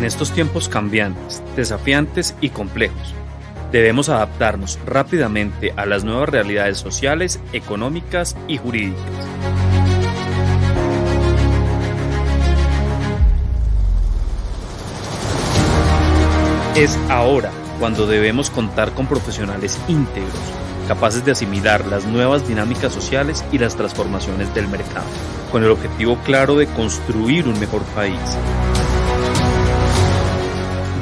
estos tiempos cambiantes, desafiantes y complejos, debemos adaptarnos rápidamente a las nuevas realidades sociales, económicas y jurídicas. Es ahora cuando debemos contar con profesionales íntegros, capaces de asimilar las nuevas dinámicas sociales y las transformaciones del mercado, con el objetivo claro de construir un mejor país.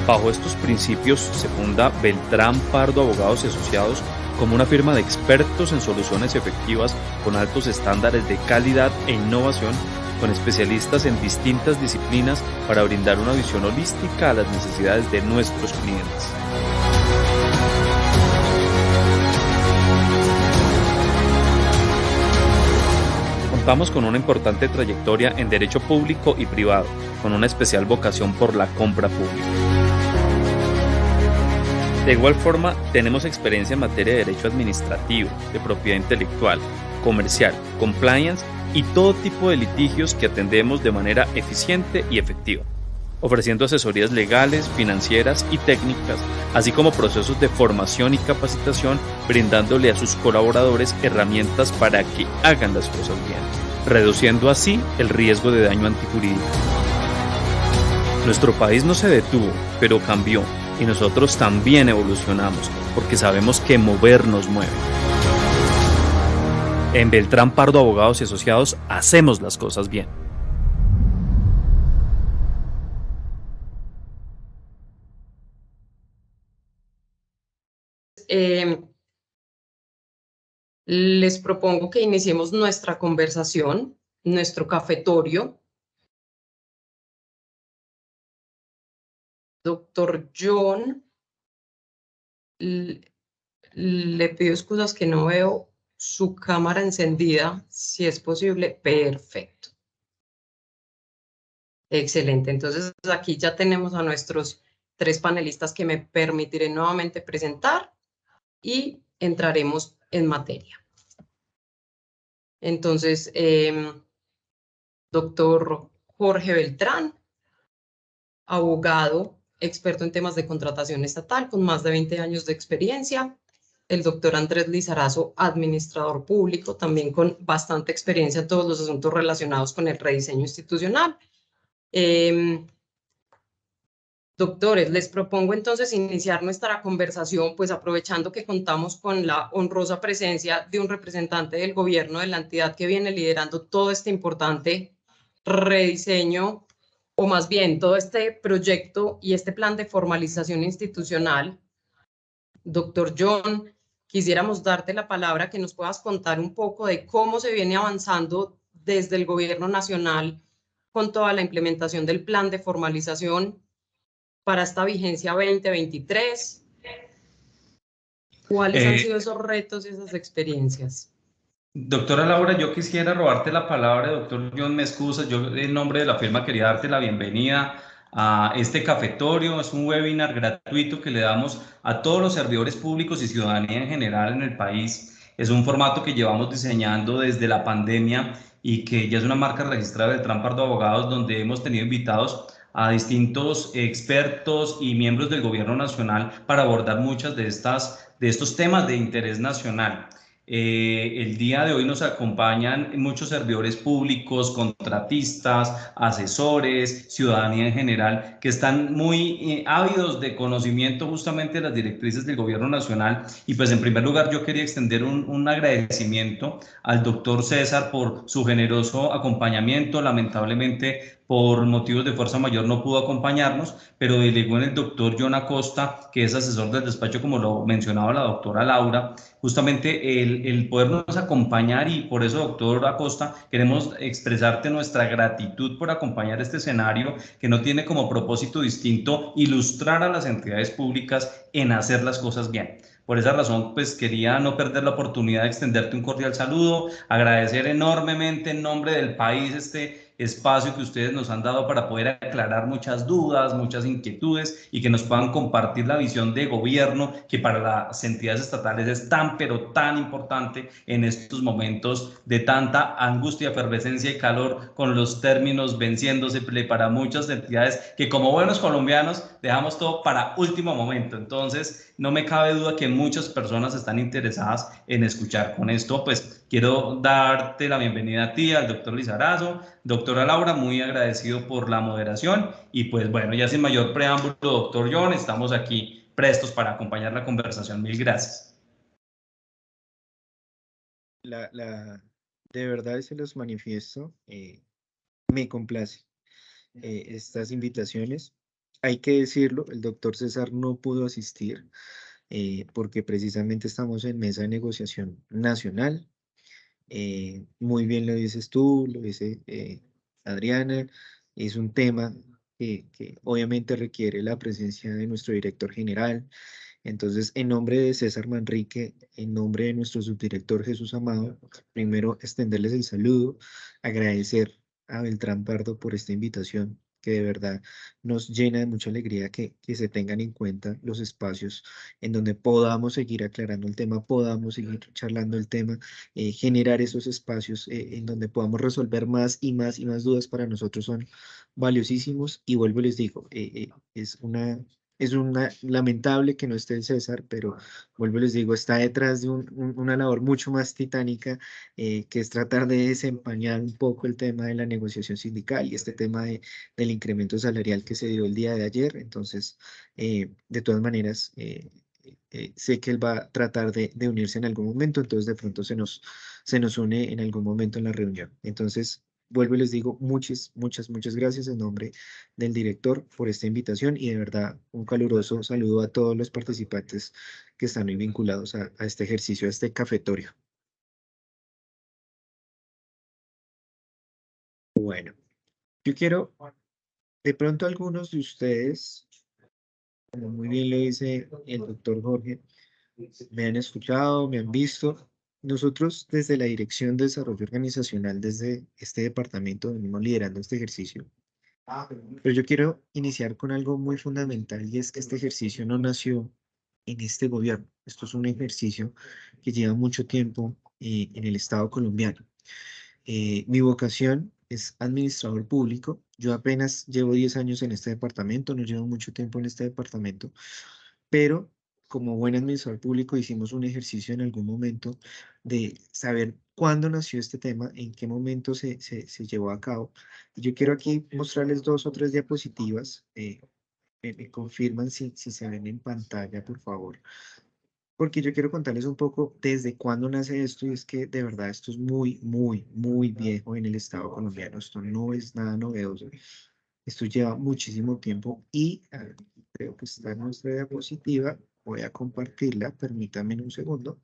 Bajo estos principios se funda Beltrán Pardo Abogados y Asociados como una firma de expertos en soluciones efectivas con altos estándares de calidad e innovación, con especialistas en distintas disciplinas para brindar una visión holística a las necesidades de nuestros clientes. Contamos con una importante trayectoria en derecho público y privado, con una especial vocación por la compra pública. De igual forma, tenemos experiencia en materia de derecho administrativo, de propiedad intelectual, comercial, compliance y todo tipo de litigios que atendemos de manera eficiente y efectiva, ofreciendo asesorías legales, financieras y técnicas, así como procesos de formación y capacitación, brindándole a sus colaboradores herramientas para que hagan las cosas bien, reduciendo así el riesgo de daño antijurídico. Nuestro país no se detuvo, pero cambió, y nosotros también evolucionamos, porque sabemos que mover nos mueve. En Beltrán Pardo Abogados y Asociados hacemos las cosas bien. Les propongo que iniciemos nuestra conversación, nuestro cafetorio. Doctor John, le pido excusas que no veo su cámara encendida, si es posible. Perfecto. Excelente. Entonces, aquí ya tenemos a nuestros 3 panelistas que me permitiré nuevamente presentar y entraremos en materia. Entonces, doctor Jorge Beltrán, abogado, experto en temas de contratación estatal, con más de 20 años de experiencia. El doctor Andrés Lizarazo, administrador público, también con bastante experiencia en todos los asuntos relacionados con el rediseño institucional. Doctores, les propongo entonces iniciar nuestra conversación, pues aprovechando que contamos con la honrosa presencia de un representante del gobierno de la entidad que viene liderando todo este importante rediseño, o más bien todo este proyecto y este plan de formalización institucional. Doctor John, quisiéramos darte la palabra, que nos puedas contar un poco de cómo se viene avanzando desde el gobierno nacional con toda la implementación del plan de formalización para esta vigencia 2023. ¿Cuáles han sido esos retos y esas experiencias? Doctora Laura, yo quisiera robarte la palabra. Doctor John, me excusa, yo en nombre de la firma quería darte la bienvenida a este cafetorio. Es un webinar gratuito que le damos a todos los servidores públicos y ciudadanía en general en el país. Es un formato que llevamos diseñando desde la pandemia y que ya es una marca registrada de Beltrán Pardo Abogados, donde hemos tenido invitados a distintos expertos y miembros del gobierno nacional para abordar muchas de estos temas de interés nacional. El día de hoy nos acompañan muchos servidores públicos, contratistas, asesores, ciudadanía en general, que están muy ávidos de conocimiento justamente de las directrices del gobierno nacional. Y pues en primer lugar yo quería extender un agradecimiento al doctor César por su generoso acompañamiento. Lamentablemente por motivos de fuerza mayor no pudo acompañarnos, pero delegó en el doctor John Acosta, que es asesor del despacho, como lo mencionaba la doctora Laura, justamente el podernos acompañar. Y por eso, doctor Acosta, queremos expresarte nuestra gratitud por acompañar este escenario que no tiene como propósito distinto ilustrar a las entidades públicas en hacer las cosas bien. Por esa razón, pues quería no perder la oportunidad de extenderte un cordial saludo, agradecer enormemente en nombre del país este espacio que ustedes nos han dado para poder aclarar muchas dudas, muchas inquietudes y que nos puedan compartir la visión de gobierno que para las entidades estatales es tan, pero tan importante en estos momentos de tanta angustia, efervescencia y calor, con los términos venciéndose para muchas entidades que como buenos colombianos dejamos todo para último momento. Entonces, no me cabe duda que muchas personas están interesadas en escuchar. Con esto, pues, quiero darte la bienvenida a ti, al doctor Lizarazo. Doctora Laura, muy agradecido por la moderación. Y pues, bueno, ya sin mayor preámbulo, doctor John, estamos aquí prestos para acompañar la conversación. Mil gracias. De verdad se los manifiesto, me complace estas invitaciones. Hay que decirlo, el doctor César no pudo asistir porque precisamente estamos en mesa de negociación nacional. Muy bien lo dices tú, lo dice Adriana, es un tema que obviamente requiere la presencia de nuestro director general. Entonces, en nombre de César Manrique, en nombre de nuestro subdirector Jesús Amado, primero extenderles el saludo, agradecer a Beltrán Pardo por esta invitación, que de verdad nos llena de mucha alegría que se tengan en cuenta los espacios en donde podamos seguir aclarando el tema, podamos seguir charlando el tema, generar esos espacios en donde podamos resolver más y más y más dudas para nosotros son valiosísimos. Y vuelvo y les digo, es una lamentable que no esté el César, pero vuelvo y les digo, está detrás de una labor mucho más titánica, que es tratar de desempañar un poco el tema de la negociación sindical y este tema del incremento salarial que se dio el día de ayer. Entonces, de todas maneras, sé que él va a tratar de unirse en algún momento, entonces de pronto se nos une en algún momento en la reunión. Entonces, vuelvo y les digo muchas gracias en nombre del director por esta invitación y de verdad un caluroso saludo a todos los participantes que están hoy vinculados a este ejercicio, a este cafetorio. Bueno, yo quiero, de pronto algunos de ustedes, como muy bien lo dice el doctor Jorge, me han escuchado, me han visto. Nosotros desde la Dirección de Desarrollo Organizacional, desde este departamento, venimos liderando este ejercicio. Pero yo quiero iniciar con algo muy fundamental y es que este ejercicio no nació en este gobierno. Esto es un ejercicio que lleva mucho tiempo en el Estado colombiano. Mi vocación es administrador público. Yo apenas llevo 10 años en este departamento, no llevo mucho tiempo en este departamento, pero como buen administrador público hicimos un ejercicio en algún momento de saber cuándo nació este tema, en qué momento se llevó a cabo. Y yo quiero aquí mostrarles 2 o 3 diapositivas. Me confirman si se ven en pantalla, por favor. Porque yo quiero contarles un poco desde cuándo nace esto, y es que de verdad esto es muy viejo en el Estado colombiano. Esto no es nada novedoso. Esto lleva muchísimo tiempo y creo que está en nuestra diapositiva. Voy a compartirla, permítanme un segundo.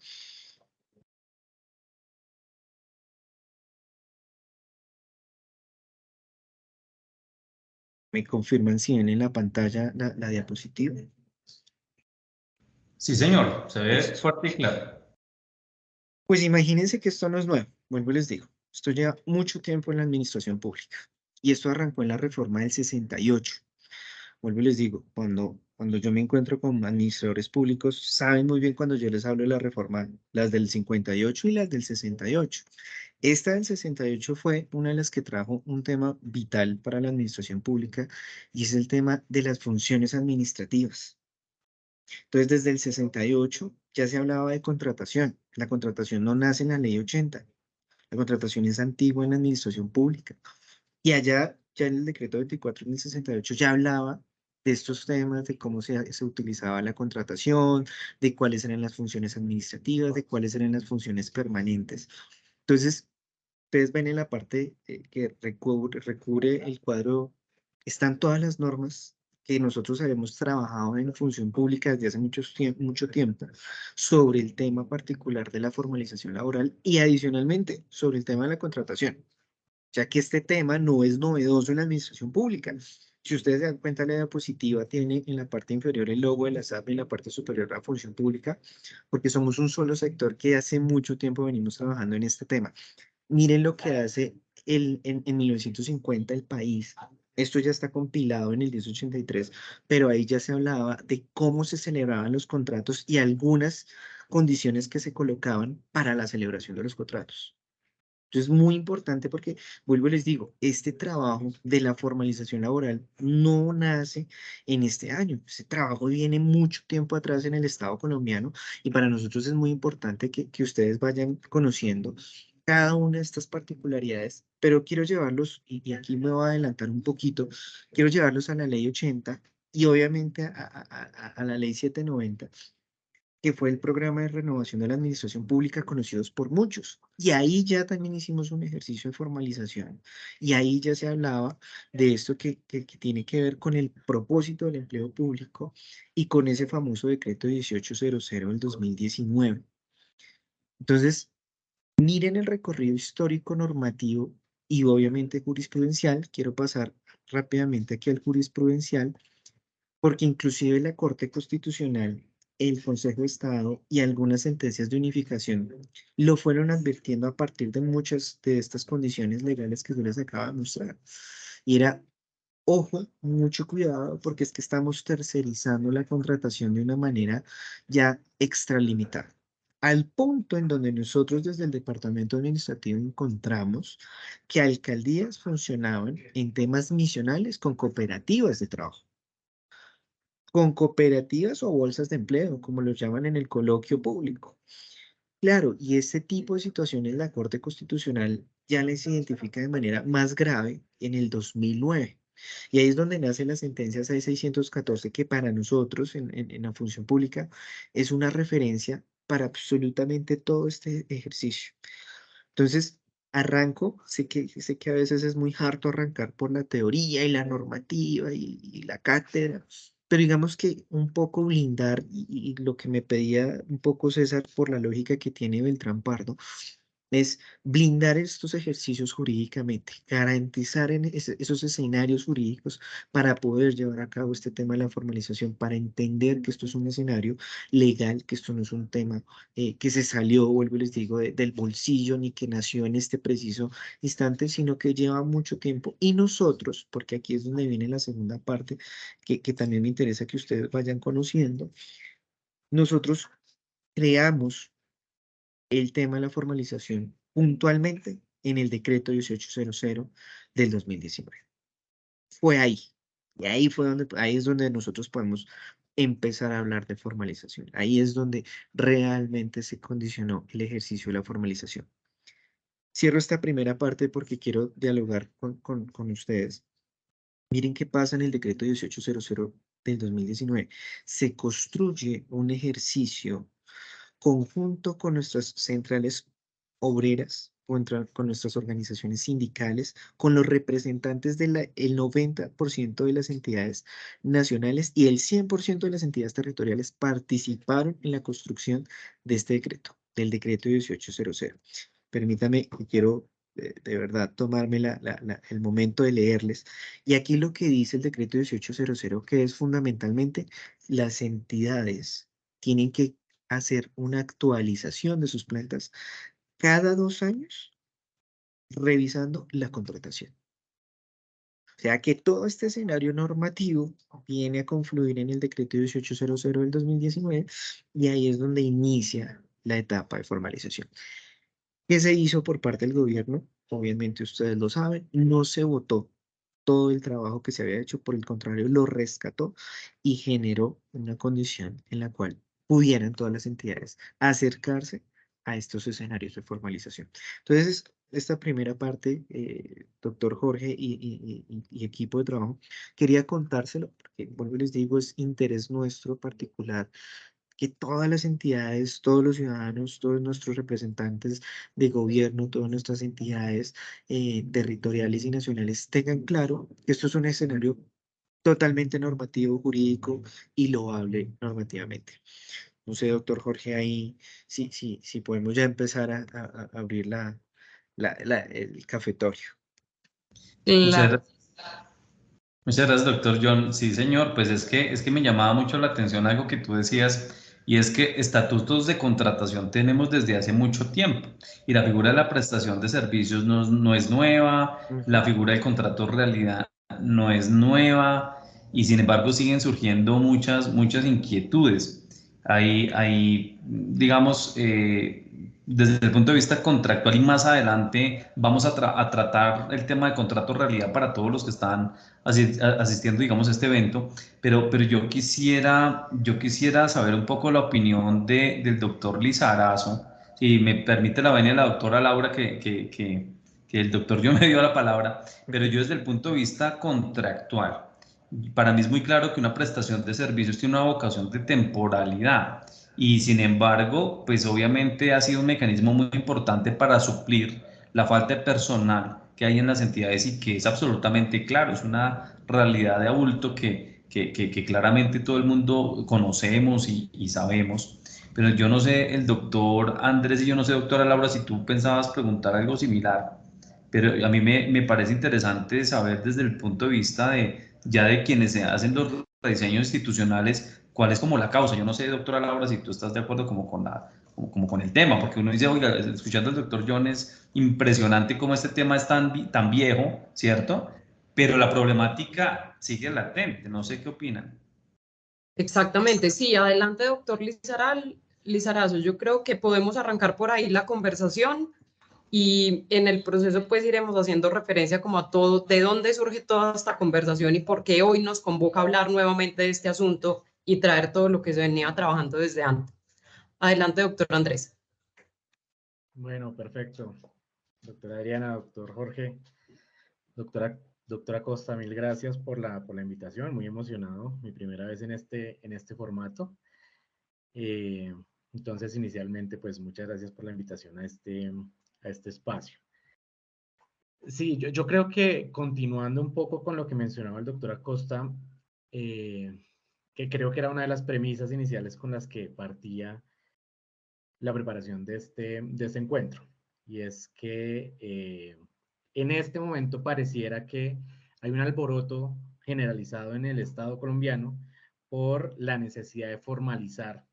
¿Me confirman si ven en la pantalla la diapositiva? Sí, señor, se ve Listo. fuerte y claro. Pues imagínense que esto no es nuevo, vuelvo y les digo. Esto lleva mucho tiempo en la administración pública y esto arrancó en la reforma del 68. Vuelvo y les digo, cuando yo me encuentro con administradores públicos, saben muy bien cuando yo les hablo de la reforma, las del 58 y las del 68. Esta del 68 fue una de las que trajo un tema vital para la administración pública y es el tema de las funciones administrativas. Entonces, desde el 68 ya se hablaba de contratación. La contratación no nace en la ley 80. La contratación es antigua en la administración pública. Y allá, ya en el decreto 24 del 68, ya hablaba de estos temas, de cómo se utilizaba la contratación, de cuáles eran las funciones administrativas, de cuáles eran las funciones permanentes. Entonces, ustedes ven en la parte que recubre el cuadro, están todas las normas que nosotros habíamos trabajado en función pública desde hace mucho tiempo sobre el tema particular de la formalización laboral y adicionalmente sobre el tema de la contratación, ya que este tema no es novedoso en la administración pública. Si ustedes se dan cuenta, la diapositiva tiene en la parte inferior el logo de la SAP y en la parte superior la función pública, porque somos un solo sector que hace mucho tiempo venimos trabajando en este tema. Miren lo que hace en 1950 el país. Esto ya está compilado en el 1083, pero ahí ya se hablaba de cómo se celebraban los contratos y algunas condiciones que se colocaban para la celebración de los contratos. Entonces, es muy importante porque, vuelvo y les digo, este trabajo de la formalización laboral no nace en este año. Este trabajo viene mucho tiempo atrás en el Estado colombiano y para nosotros es muy importante que ustedes vayan conociendo cada una de estas particularidades, pero quiero llevarlos, y aquí me voy a adelantar un poquito, quiero llevarlos a la Ley 80 y obviamente a la Ley 790, que fue el programa de renovación de la administración pública conocidos por muchos. Y ahí ya también hicimos un ejercicio de formalización. Y ahí ya se hablaba de esto que tiene que ver con el propósito del empleo público y con ese famoso decreto 1800 del 2019. Entonces, miren el recorrido histórico normativo y obviamente jurisprudencial. Quiero pasar rápidamente aquí al jurisprudencial porque inclusive la Corte Constitucional, el Consejo de Estado y algunas sentencias de unificación lo fueron advirtiendo a partir de muchas de estas condiciones legales que yo les acabo de mostrar. Y era, ojo, mucho cuidado, porque es que estamos tercerizando la contratación de una manera ya extralimitada. Al punto en donde nosotros desde el Departamento Administrativo encontramos que alcaldías funcionaban en temas misionales con cooperativas de trabajo, con cooperativas o bolsas de empleo, como lo llaman en el coloquio público. Claro, y este tipo de situaciones la Corte Constitucional ya les identifica de manera más grave en el 2009. Y ahí es donde nace la sentencia 6614, que para nosotros en la función pública es una referencia para absolutamente todo este ejercicio. Entonces, arranco, sé que a veces es muy harto arrancar por la teoría y la normativa y la cátedra, pero digamos que un poco blindar y lo que me pedía un poco César por la lógica que tiene Beltrán Pardo, es blindar estos ejercicios jurídicamente, garantizar esos escenarios jurídicos para poder llevar a cabo este tema de la formalización, para entender que esto es un escenario legal, que esto no es un tema que se salió, vuelvo y les digo, del bolsillo, ni que nació en este preciso instante, sino que lleva mucho tiempo. Y nosotros, porque aquí es donde viene la segunda parte, que también me interesa que ustedes vayan conociendo, nosotros creamos el tema de la formalización puntualmente en el decreto 1800 del 2019. Fue ahí. Y ahí es donde nosotros podemos empezar a hablar de formalización. Ahí es donde realmente se condicionó el ejercicio de la formalización. Cierro esta primera parte porque quiero dialogar con ustedes. Miren qué pasa en el decreto 1800 del 2019. Se construye un ejercicio conjunto con nuestras centrales obreras, con nuestras organizaciones sindicales, con los representantes del 90% de las entidades nacionales y el 100% de las entidades territoriales participaron en la construcción de este decreto, del decreto 1800. Permítame, que quiero de verdad tomarme el momento de leerles. Y aquí lo que dice el decreto 1800, que es fundamentalmente las entidades tienen que hacer una actualización de sus plantas cada 2 años, revisando la contratación. O sea que todo este escenario normativo viene a confluir en el decreto 1800 del 2019 y ahí es donde inicia la etapa de formalización. ¿Qué se hizo por parte del gobierno? Obviamente ustedes lo saben, no se votó todo el trabajo que se había hecho, por el contrario, lo rescató y generó una condición en la cual pudieran todas las entidades acercarse a estos escenarios de formalización. Entonces, esta primera parte, doctor Jorge y equipo de trabajo, quería contárselo porque, vuelvo y les digo, es interés nuestro particular que todas las entidades, todos los ciudadanos, todos nuestros representantes de gobierno, todas nuestras entidades territoriales y nacionales tengan claro que esto es un escenario totalmente normativo, jurídico y loable normativamente. No sé, doctor Jorge, ahí sí podemos ya empezar a abrir el cafetorio. Muchas Claro. gracias. Muchas gracias, doctor John. Sí, señor, pues es que me llamaba mucho la atención algo que tú decías y es que estatutos de contratación tenemos desde hace mucho tiempo, y la figura de la prestación de servicios no es nueva, la figura del contrato de realidad no es nueva, y sin embargo siguen surgiendo muchas inquietudes. Digamos, desde el punto de vista contractual, y más adelante vamos a tratar el tema de contrato de realidad para todos los que están asistiendo, digamos, a este evento, pero yo quisiera saber un poco la opinión del doctor Lizarazo, si me permite la venia de la doctora Laura, que el doctor yo me dio la palabra, pero yo desde el punto de vista contractual, para mí es muy claro que una prestación de servicios tiene una vocación de temporalidad, y sin embargo, pues obviamente ha sido un mecanismo muy importante para suplir la falta de personal que hay en las entidades, y que es absolutamente claro, es una realidad de adulto que claramente todo el mundo conocemos y sabemos. Pero yo no sé, el doctor Andrés, y yo no sé, doctora Laura, si tú pensabas preguntar algo similar, pero a mí me parece interesante saber desde el punto de vista de quienes se hacen los rediseños institucionales, cuál es como la causa. Yo no sé, doctora Laura, si tú estás de acuerdo como con el tema, porque uno dice, oiga, escuchando al doctor John, es impresionante cómo este tema es tan viejo, ¿cierto? Pero la problemática sigue latente, no sé qué opinan. Exactamente, sí, adelante, doctor Lizarazo. Yo creo que podemos arrancar por ahí la conversación y en el proceso pues iremos haciendo referencia como a todo, de dónde surge toda esta conversación y por qué hoy nos convoca a hablar nuevamente de este asunto y traer todo lo que se venía trabajando desde antes. Adelante, doctor Andrés. Bueno, perfecto. Doctora Adriana, doctor Jorge, doctora Costa, mil gracias por la invitación. Muy emocionado, mi primera vez en este formato. Eh, entonces, inicialmente, pues muchas gracias por la invitación a este espacio. Sí, yo creo que continuando un poco con lo que mencionaba el doctor Acosta, que creo que era una de las premisas iniciales con las que partía la preparación de este encuentro. Y es que en este momento pareciera que hay un alboroto generalizado en el Estado colombiano por la necesidad de formalizar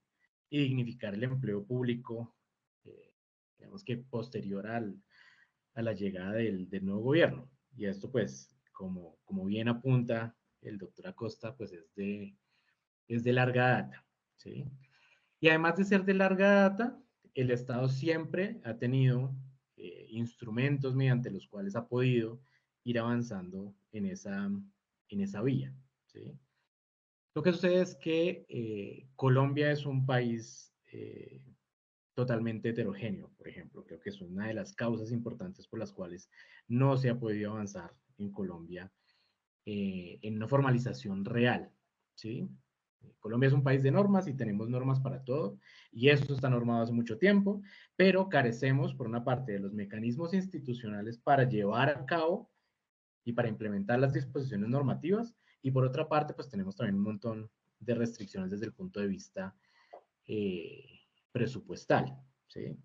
y dignificar el empleo público, digamos que posterior a la llegada del nuevo gobierno. Y esto, pues, como bien apunta el doctor Acosta, pues es de larga data, ¿sí? Y además de ser de larga data, el Estado siempre ha tenido instrumentos mediante los cuales ha podido ir avanzando en esa vía, ¿sí? Lo que sucede es que Colombia es un país totalmente heterogéneo, por ejemplo. Creo que es una de las causas importantes por las cuales no se ha podido avanzar en Colombia en una formalización real, ¿sí? Colombia es un país de normas y tenemos normas para todo, y eso está normado hace mucho tiempo, pero carecemos, por una parte, de los mecanismos institucionales para llevar a cabo y para implementar las disposiciones normativas, y por otra parte, pues tenemos también un montón de restricciones desde el punto de vista presupuestal, ¿sí?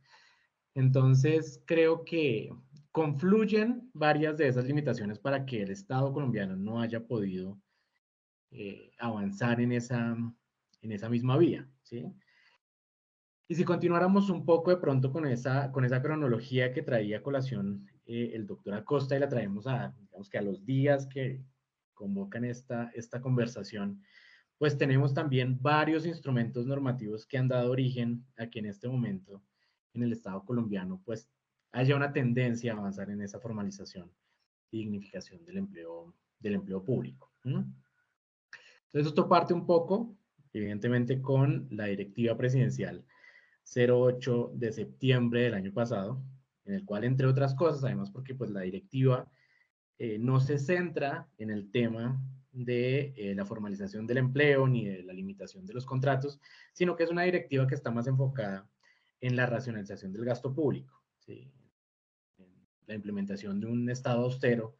Entonces, creo que confluyen varias de esas limitaciones para que el Estado colombiano no haya podido avanzar en esa misma vía, ¿sí? Y si continuáramos un poco de pronto con esa cronología que traía a colación el doctor Acosta, y la traemos digamos que a los días que convocan esta conversación, pues tenemos también varios instrumentos normativos que han dado origen a que en este momento en el Estado colombiano pues haya una tendencia a avanzar en esa formalización y dignificación del empleo público. Entonces esto parte un poco, evidentemente, con la directiva presidencial 08 de septiembre del año pasado, en el cual, entre otras cosas, además porque pues la directiva no se centra en el tema de la formalización del empleo ni de la limitación de los contratos, sino que es una directiva que está más enfocada en la racionalización del gasto público, ¿sí? En la implementación de un Estado austero.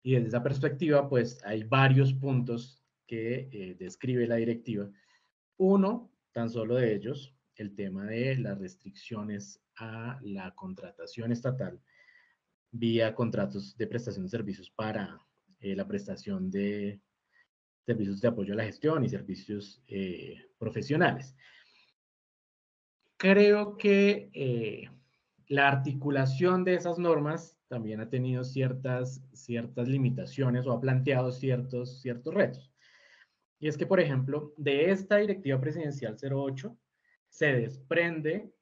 Y desde esa perspectiva, pues hay varios puntos que describe la directiva. Uno, tan solo de ellos, el tema de las restricciones a la contratación estatal vía contratos de prestación de servicios para la prestación de servicios de apoyo a la gestión y servicios profesionales. creo que la articulación de esas normas también ha tenido ciertas limitaciones o ha planteado ciertos retos. Y es que, por ejemplo, de esta Directiva Presidencial 08 se desprende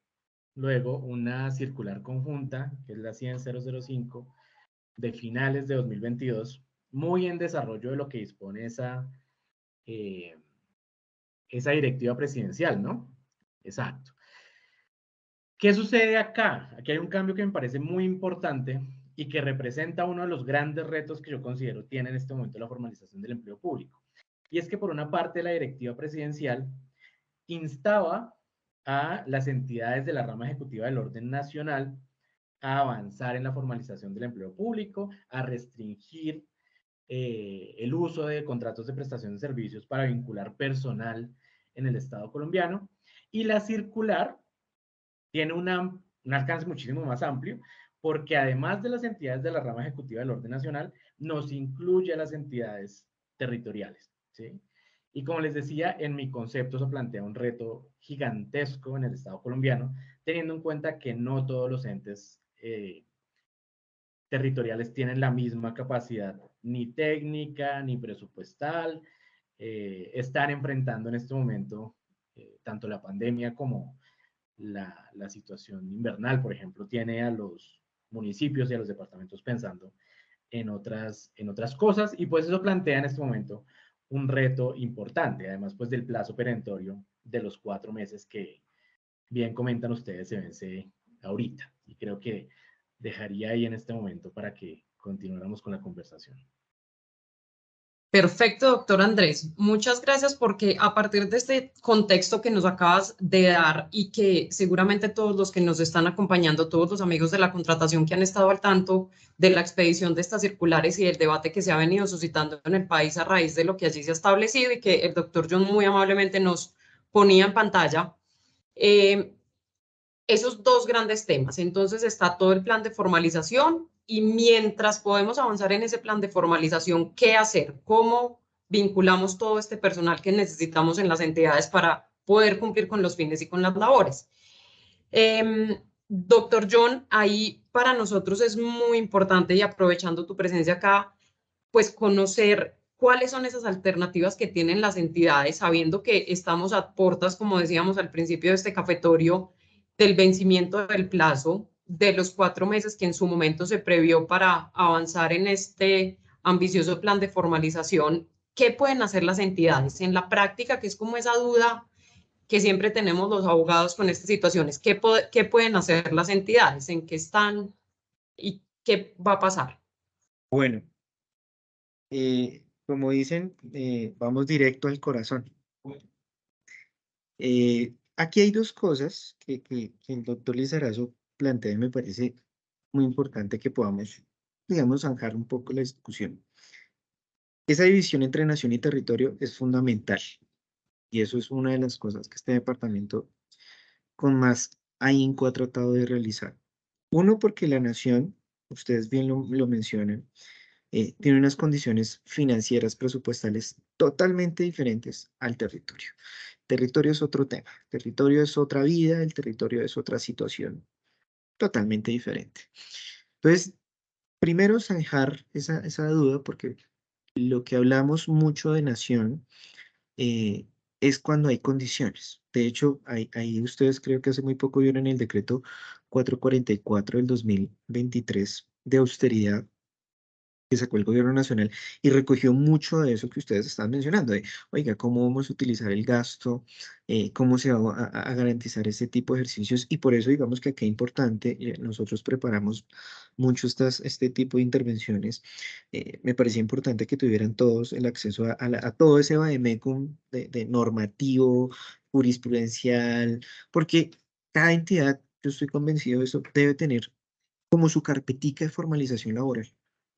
luego una circular conjunta, que es la 100.005, de finales de 2022, muy en desarrollo de lo que dispone esa directiva presidencial, ¿no? Exacto. ¿Qué sucede acá? Aquí hay un cambio que me parece muy importante y que representa uno de los grandes retos que yo considero tiene en este momento la formalización del empleo público. Y es que por una parte la directiva presidencial instaba a las entidades de la rama ejecutiva del orden nacional a avanzar en la formalización del empleo público, a restringir el uso de contratos de prestación de servicios para vincular personal en el Estado colombiano. Y la circular tiene un alcance muchísimo más amplio, porque además de las entidades de la rama ejecutiva del orden nacional, nos incluye a las entidades territoriales, ¿sí? Y como les decía, en mi concepto se plantea un reto gigantesco en el Estado colombiano, teniendo en cuenta que no todos los entes territoriales tienen la misma capacidad, ni técnica, ni presupuestal, están enfrentando en este momento tanto la pandemia como la situación invernal, por ejemplo, tiene a los municipios y a los departamentos pensando en otras cosas, y pues eso plantea en este momento un reto importante, además pues del plazo perentorio de los 4 meses que bien comentan ustedes se vence ahorita, y creo que dejaría ahí en este momento para que continuáramos con la conversación. Perfecto, doctor Andrés. Muchas gracias porque a partir de este contexto que nos acabas de dar y que seguramente todos los que nos están acompañando, todos los amigos de la contratación que han estado al tanto de la expedición de estas circulares y del debate que se ha venido suscitando en el país a raíz de lo que allí se ha establecido y que el doctor John muy amablemente nos ponía en pantalla, esos dos grandes temas. Entonces está todo el plan de formalización y mientras podemos avanzar en ese plan de formalización, ¿qué hacer? ¿Cómo vinculamos todo este personal que necesitamos en las entidades para poder cumplir con los fines y con las labores? Doctor John, ahí para nosotros es muy importante, y aprovechando tu presencia acá, pues conocer cuáles son esas alternativas que tienen las entidades, sabiendo que estamos a puertas, como decíamos al principio de este cafetorio, del vencimiento del plazo de los 4 meses que en su momento se previó para avanzar en este ambicioso plan de formalización. ¿Qué pueden hacer las entidades en la práctica, que es como esa duda que siempre tenemos los abogados con estas situaciones? ¿Qué pueden hacer las entidades? ¿En qué están y qué va a pasar? Bueno, como dicen, vamos directo al corazón. Aquí hay dos cosas que el doctor Lizarazo plantea y me parece muy importante que podamos, digamos, zanjar un poco la discusión. Esa división entre nación y territorio es fundamental y eso es una de las cosas que este departamento con más ahínco ha tratado de realizar. Uno, porque la nación, ustedes bien lo mencionan, tiene unas condiciones financieras, presupuestales totalmente diferentes al territorio. Territorio es otro tema, territorio es otra vida, el territorio es otra situación totalmente diferente. Entonces, primero zanjar esa duda, porque lo que hablamos mucho de nación es cuando hay condiciones. De hecho, ahí ustedes creo que hace muy poco vieron el decreto 444 del 2023 de austeridad que sacó el gobierno nacional y recogió mucho de eso que ustedes están mencionando, de, oiga, cómo vamos a utilizar el gasto, cómo se va a garantizar este tipo de ejercicios, y por eso digamos que aquí es importante, nosotros preparamos mucho este tipo de intervenciones, me parecía importante que tuvieran todos el acceso a todo ese vademecum de normativo, jurisprudencial, porque cada entidad, yo estoy convencido de eso, debe tener como su carpetica de formalización laboral.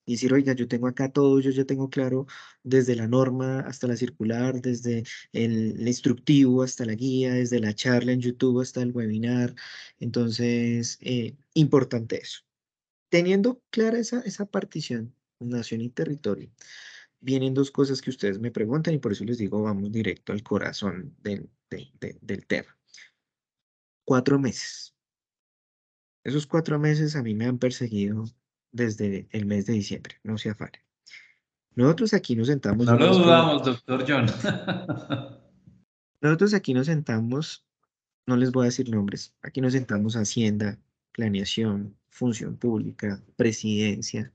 Y decir, oiga, yo tengo acá todo, yo ya tengo claro desde la norma hasta la circular, desde el instructivo hasta la guía, desde la charla en YouTube hasta el webinar. Entonces, importante eso. Teniendo clara esa partición, nación y territorio, vienen dos cosas que ustedes me preguntan y por eso les digo, vamos directo al corazón del tema. 4 meses. Esos 4 meses a mí me han perseguido desde el mes de diciembre, no se afane. Nosotros aquí nos sentamos, No yo no lo es que... dudamos, doctor John. Nosotros aquí nos sentamos, no les voy a decir nombres, aquí nos sentamos Hacienda, Planeación, Función Pública, Presidencia,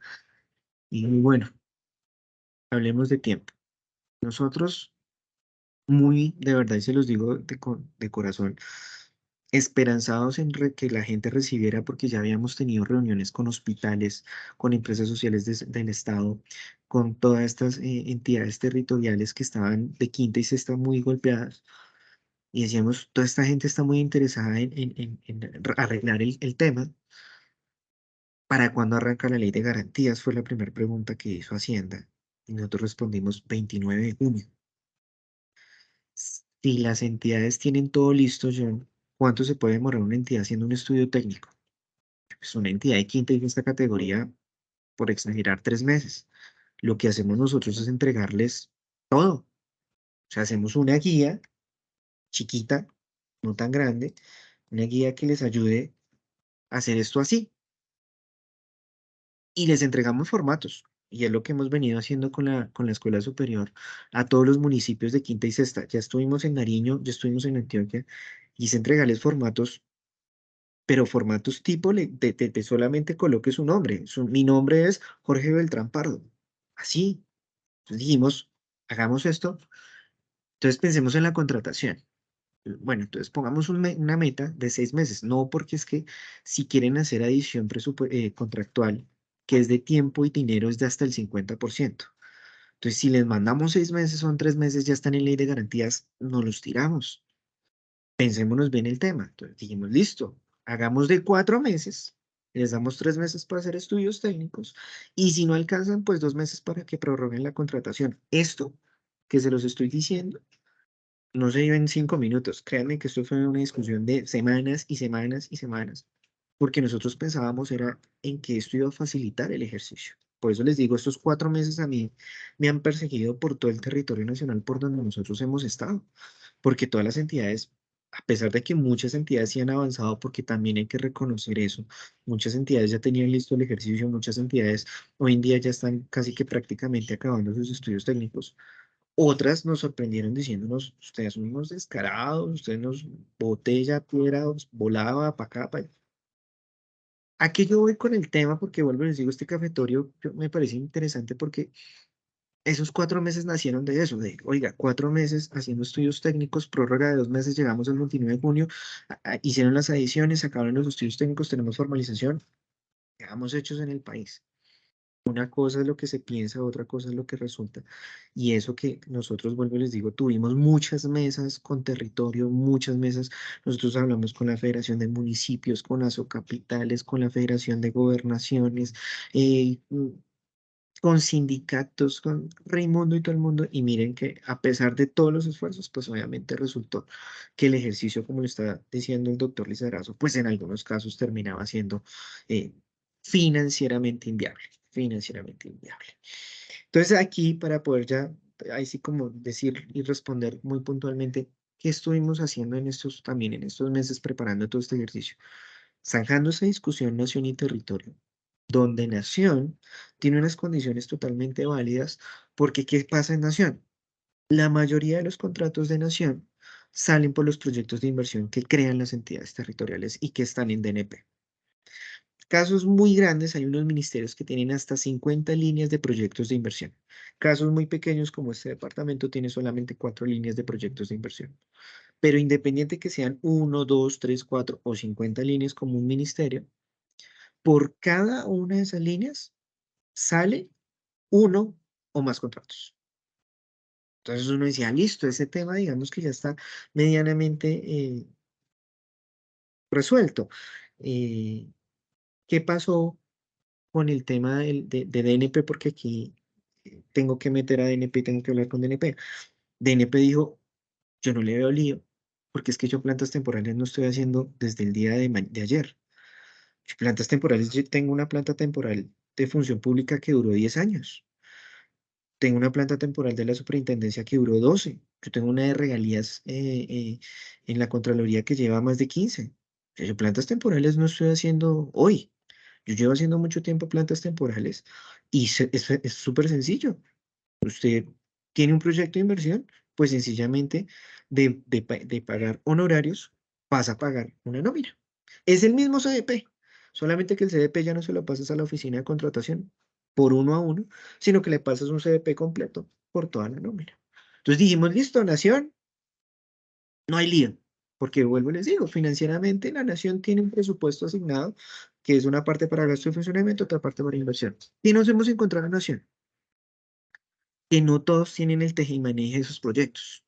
y bueno, hablemos de tiempo. Nosotros, muy de verdad, y se los digo de corazón, esperanzados en que la gente recibiera, porque ya habíamos tenido reuniones con hospitales, con empresas sociales del Estado, con todas estas entidades territoriales que estaban de quinta y sexta muy golpeadas. Y decíamos, toda esta gente está muy interesada en arreglar el tema. ¿Para cuándo arranca la ley de garantías? Fue la primera pregunta que hizo Hacienda. Y nosotros respondimos 29 de junio. Si las entidades tienen todo listo, John, ¿cuánto se puede demorar una entidad haciendo un estudio técnico? Pues una entidad de quinta y sexta categoría, por exagerar, 3 meses. Lo que hacemos nosotros es entregarles todo. O sea, hacemos una guía chiquita, no tan grande, una guía que les ayude a hacer esto así. Y les entregamos formatos. Y es lo que hemos venido haciendo con la escuela superior a todos los municipios de quinta y sexta. Ya estuvimos en Nariño, ya estuvimos en Antioquia, y se entregarles formatos, pero formatos tipo, te solamente coloque su nombre. Mi nombre es Jorge Beltrán Pardo. Así. Entonces dijimos, hagamos esto. Entonces pensemos en la contratación. Bueno, entonces pongamos una meta de 6 meses. No, porque es que si quieren hacer adición contractual, que es de tiempo y dinero, es de hasta el 50%. Entonces, si les mandamos 6 meses, son 3 meses, ya están en ley de garantías, no los tiramos. Pensémonos bien el tema. Entonces dijimos, listo, hagamos de 4 meses, les damos 3 meses para hacer estudios técnicos, y si no alcanzan, pues 2 meses para que prorroguen la contratación. Esto que se los estoy diciendo no se dio en 5 minutos. Créanme que esto fue una discusión de semanas y semanas y semanas, porque nosotros pensábamos era en que esto iba a facilitar el ejercicio. Por eso les digo, estos 4 meses a mí me han perseguido por todo el territorio nacional por donde nosotros hemos estado, porque todas las entidades, a pesar de que muchas entidades sí han avanzado, porque también hay que reconocer eso, muchas entidades ya tenían listo el ejercicio, muchas entidades hoy en día ya están casi que prácticamente acabando sus estudios técnicos. Otras nos sorprendieron diciéndonos, ustedes son unos descarados, ustedes nos botella, piedra, volaba para acá, para allá. Aquí yo voy con el tema porque vuelvo y les digo, este cafetorio me parece interesante porque esos 4 meses nacieron de eso, de, oiga, 4 meses haciendo estudios técnicos, prórroga de 2 meses, llegamos al 29 de junio, hicieron las adiciones, acabaron los estudios técnicos, tenemos formalización, quedamos hechos en el país. Una cosa es lo que se piensa, otra cosa es lo que resulta. Y eso que nosotros, vuelvo y les digo, tuvimos muchas mesas con territorio, muchas mesas. Nosotros hablamos con la Federación de Municipios, con Asocapitales, con la Federación de Gobernaciones, con sindicatos, con Raimundo y todo el mundo. Y miren que a pesar de todos los esfuerzos, pues obviamente resultó que el ejercicio, como lo está diciendo el doctor Lizarazo, pues en algunos casos terminaba siendo eh, financieramente inviable, financieramente inviable. Entonces aquí para poder ya, ahí sí como decir y responder muy puntualmente, ¿qué estuvimos haciendo también en estos meses preparando todo este ejercicio? Zanjando esa discusión nación y territorio, donde nación tiene unas condiciones totalmente válidas, porque ¿qué pasa en nación? La mayoría de los contratos de nación salen por los proyectos de inversión que crean las entidades territoriales y que están en DNP. Casos muy grandes, hay unos ministerios que tienen hasta 50 líneas de proyectos de inversión. Casos muy pequeños como este departamento tiene solamente 4 líneas de proyectos de inversión. Pero independiente que sean 1, 2, 3, 4 o 50 líneas como un ministerio, por cada una de esas líneas sale uno o más contratos. Entonces uno decía, listo, ese tema digamos que ya está medianamente resuelto. Eh, ¿Qué pasó con el tema de DNP? Porque aquí tengo que meter a DNP y tengo que hablar con DNP. DNP dijo, yo no le veo lío, porque es que yo plantas temporales no estoy haciendo desde el día de ayer. Plantas temporales, yo tengo una planta temporal de función pública que duró 10 años. Tengo una planta temporal de la superintendencia que duró 12. Yo tengo una de regalías en la Contraloría que lleva más de 15. Yo plantas temporales no estoy haciendo hoy. Yo llevo haciendo mucho tiempo plantas temporales y es súper sencillo. Usted tiene un proyecto de inversión, pues sencillamente de pagar honorarios pasa a pagar una nómina. Es el mismo CDP, solamente que el CDP ya no se lo pasas a la oficina de contratación por uno a uno, sino que le pasas un CDP completo por toda la nómina. Entonces dijimos, listo, Nación, no hay lío, porque vuelvo y les digo, financieramente la Nación tiene un presupuesto asignado, que es una parte para gasto de funcionamiento, otra parte para inversión. Y nos hemos encontrado en Nación que no todos tienen el tejimaneje de sus proyectos.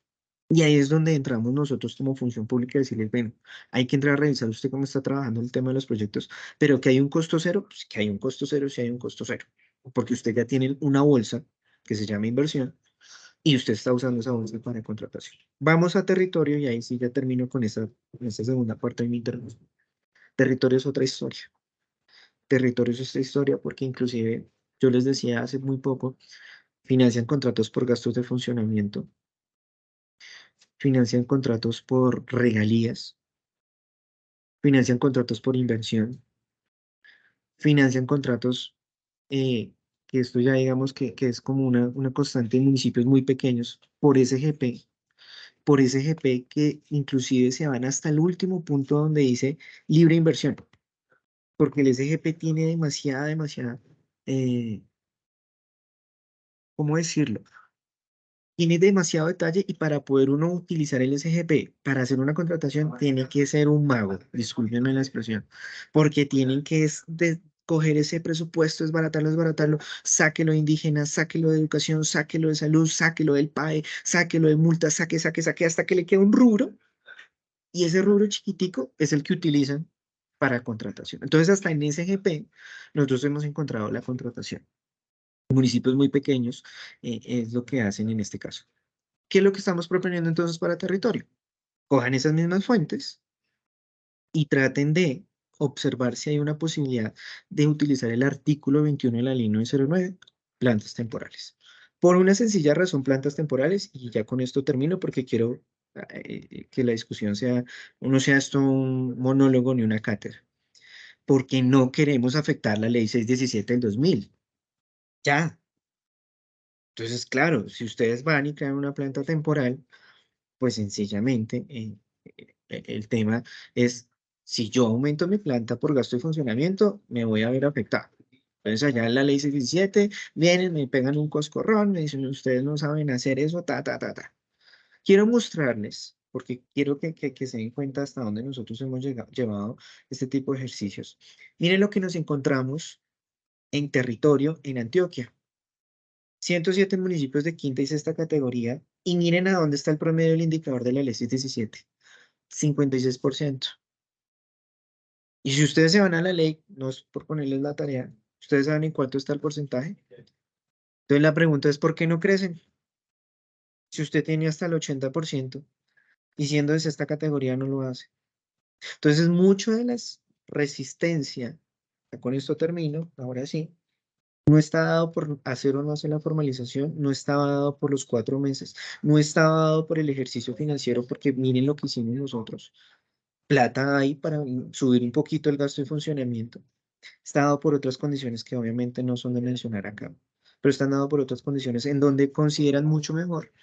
Y ahí es donde entramos nosotros como función pública, decirles, bueno, hay que entrar a revisar usted cómo está trabajando el tema de los proyectos, pero que hay un costo cero, pues que hay un costo cero, si hay un costo cero, porque usted ya tiene una bolsa que se llama inversión y usted está usando esa bolsa para contratación. Vamos a territorio y ahí sí ya termino con esta segunda parte de mi intervención. Territorio es otra historia. Territorio es esta historia porque inclusive yo les decía hace muy poco, financian contratos por gastos de funcionamiento, financian contratos por regalías, financian contratos por inversión, financian contratos que esto ya digamos que es como una constante en municipios muy pequeños por SGP que inclusive se van hasta el último punto donde dice libre inversión, porque el SGP tiene demasiada, eh, ¿cómo decirlo? Tiene demasiado detalle y para poder uno utilizar el SGP para hacer una contratación tiene que ser un mago, discúlpenme la expresión, porque tienen que coger ese presupuesto, desbaratarlo, sáquelo de indígenas, sáquelo de educación, sáquelo de salud, sáquelo del PAE, sáquelo de multas, saque, hasta que le quede un rubro y ese rubro chiquitico es el que utilizan para contratación. Entonces hasta en SGP nosotros hemos encontrado la contratación. Municipios muy pequeños es lo que hacen en este caso. ¿Qué es lo que estamos proponiendo entonces para territorio? Cojan esas mismas fuentes y traten de observar si hay una posibilidad de utilizar el artículo 21 de la ley 909, plantas temporales. Por una sencilla razón, plantas temporales, y ya con esto termino porque quiero que la discusión no sea esto un monólogo ni una cátedra, porque no queremos afectar la ley 617 del 2000. Ya. Entonces, claro, si ustedes van y crean una planta temporal, pues sencillamente el tema es, si yo aumento mi planta por gasto de funcionamiento, me voy a ver afectado. Entonces allá en la ley 17 vienen, me pegan un coscorrón, me dicen, ustedes no saben hacer eso, ta. Quiero mostrarles, porque quiero que se den cuenta hasta dónde nosotros hemos llevado este tipo de ejercicios. Miren lo que nos encontramos en territorio en Antioquia. 107 municipios de quinta y sexta categoría, y miren a dónde está el promedio del indicador de la ley 617, 56%. Y si ustedes se van a la ley, no es por ponerles la tarea, ¿ustedes saben en cuánto está el porcentaje? Entonces la pregunta es, ¿por qué no crecen? Si usted tiene hasta el 80%, y siendo de sexta categoría no lo hace. Entonces, mucho de la resistencia, con esto termino, ahora sí, no está dado por hacer o no hacer la formalización, no estaba dado por los 4 meses, no estaba dado por el ejercicio financiero, porque miren lo que hicimos nosotros. Plata hay para subir un poquito el gasto de funcionamiento. Está dado por otras condiciones que obviamente no son de mencionar acá, pero están dado por otras condiciones en donde consideran mucho mejor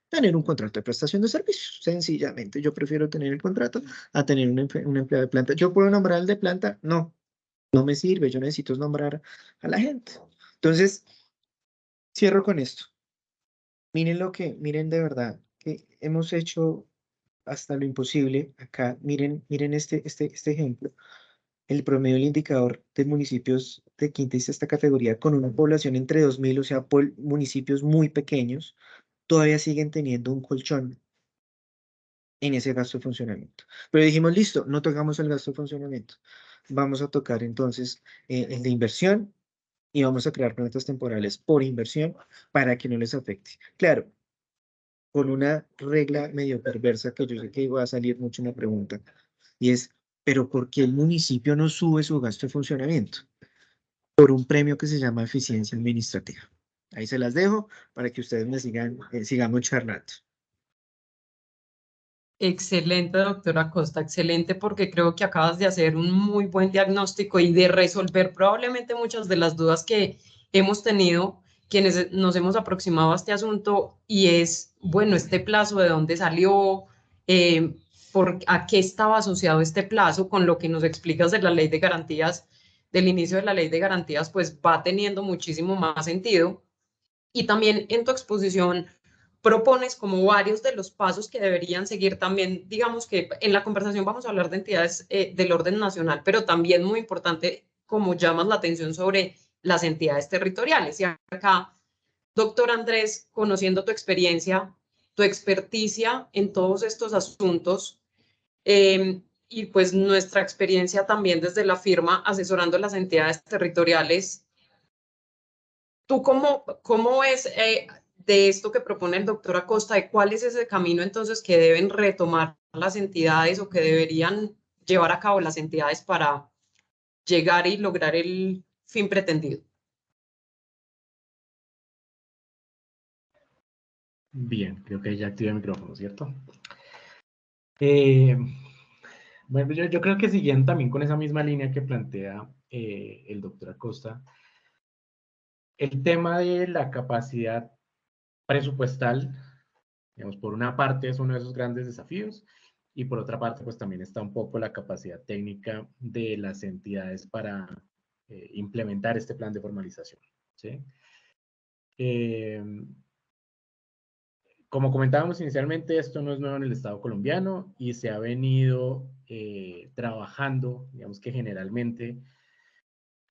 tener un contrato de prestación de servicios. Sencillamente, yo prefiero tener el contrato a tener un empleado de planta. ¿Yo puedo nombrar al de planta? No, no me sirve. Yo necesito nombrar a la gente. Entonces, cierro con esto. Miren de verdad que hemos hecho hasta lo imposible acá. Miren este ejemplo. El promedio del indicador de municipios de quinta y sexta categoría con una población entre 2.000, o sea, municipios muy pequeños, todavía siguen teniendo un colchón en ese gasto de funcionamiento. Pero dijimos, listo, no tocamos el gasto de funcionamiento. Vamos a tocar entonces el de inversión y vamos a crear plantas temporales por inversión para que no les afecte. Claro, con una regla medio perversa que yo sé que va a salir mucho una pregunta, y es, ¿pero por qué el municipio no sube su gasto de funcionamiento? Por un premio que se llama eficiencia administrativa. Ahí se las dejo para que ustedes me sigamos charlando. Excelente, doctora Costa, excelente, porque creo que acabas de hacer un muy buen diagnóstico y de resolver probablemente muchas de las dudas que hemos tenido quienes nos hemos aproximado a este asunto, y es, bueno, este plazo, ¿de dónde salió? ¿A qué estaba asociado este plazo? Con lo que nos explicas de la ley de garantías, del inicio de la ley de garantías, pues va teniendo muchísimo más sentido. Y también en tu exposición propones como varios de los pasos que deberían seguir también. Digamos que en la conversación vamos a hablar de entidades del orden nacional, pero también muy importante, como llamas la atención sobre las entidades territoriales. Y acá, doctor Andrés, conociendo tu experiencia, tu experticia en todos estos asuntos, y pues nuestra experiencia también desde la firma asesorando las entidades territoriales, ¿tú cómo ves de esto que propone el doctor Acosta, de cuál es ese camino entonces que deben retomar las entidades o que deberían llevar a cabo las entidades para llegar y lograr el fin pretendido? Bien, creo que ya activé el micrófono, ¿cierto? Bueno, yo creo que siguiendo también con esa misma línea que plantea el doctor Acosta, el tema de la capacidad presupuestal, digamos, por una parte es uno de esos grandes desafíos, y por otra parte, pues también está un poco la capacidad técnica de las entidades para implementar este plan de formalización, ¿sí? Como comentábamos inicialmente, esto no es nuevo en el Estado colombiano y se ha venido trabajando, digamos que generalmente,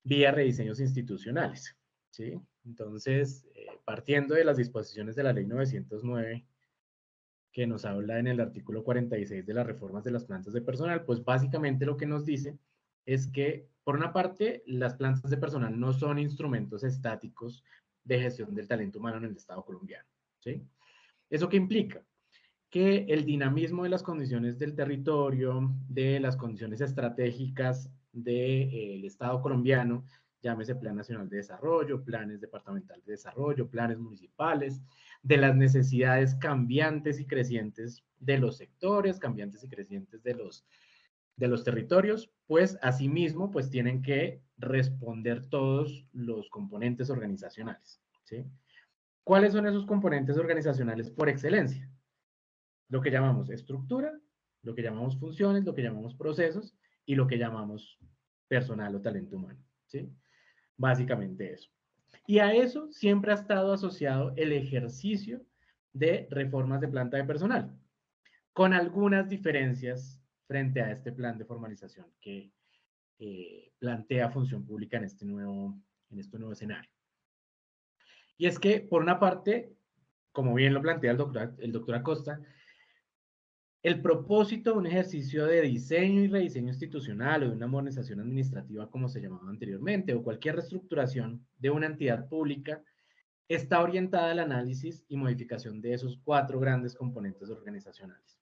vía rediseños institucionales, ¿sí? Entonces, partiendo de las disposiciones de la Ley 909, que nos habla en el artículo 46 de las reformas de las plantas de personal, pues básicamente lo que nos dice es que, por una parte, las plantas de personal no son instrumentos estáticos de gestión del talento humano en el Estado colombiano, ¿sí? ¿Eso qué implica? Que el dinamismo de las condiciones del territorio, de las condiciones estratégicas del Estado colombiano, llámese Plan Nacional de Desarrollo, planes departamentales de desarrollo, planes municipales, de las necesidades cambiantes y crecientes de los sectores, cambiantes y crecientes de los territorios, pues asimismo, pues tienen que responder todos los componentes organizacionales, ¿sí? ¿Cuáles son esos componentes organizacionales por excelencia? Lo que llamamos estructura, lo que llamamos funciones, lo que llamamos procesos y lo que llamamos personal o talento humano, ¿sí? Básicamente eso. Y a eso siempre ha estado asociado el ejercicio de reformas de planta de personal, con algunas diferencias frente a este plan de formalización que plantea Función Pública en este nuevo escenario. Y es que, por una parte, como bien lo plantea el doctor Acosta, el propósito de un ejercicio de diseño y rediseño institucional o de una modernización administrativa, como se llamaba anteriormente, o cualquier reestructuración de una entidad pública, está orientada al análisis y modificación de esos 4 grandes componentes organizacionales.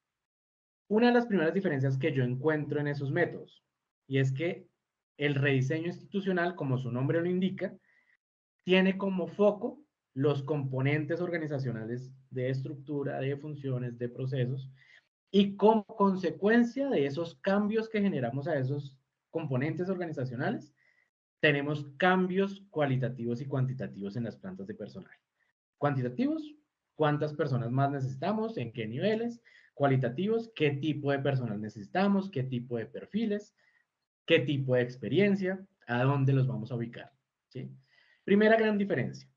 Una de las primeras diferencias que yo encuentro en esos métodos, y es que el rediseño institucional, como su nombre lo indica, tiene como foco los componentes organizacionales de estructura, de funciones, de procesos, y como consecuencia de esos cambios que generamos a esos componentes organizacionales, tenemos cambios cualitativos y cuantitativos en las plantas de personal. Cuantitativos, cuántas personas más necesitamos, en qué niveles. Cualitativos, qué tipo de personal necesitamos, qué tipo de perfiles, qué tipo de experiencia, a dónde los vamos a ubicar, ¿sí? Primera gran diferencia.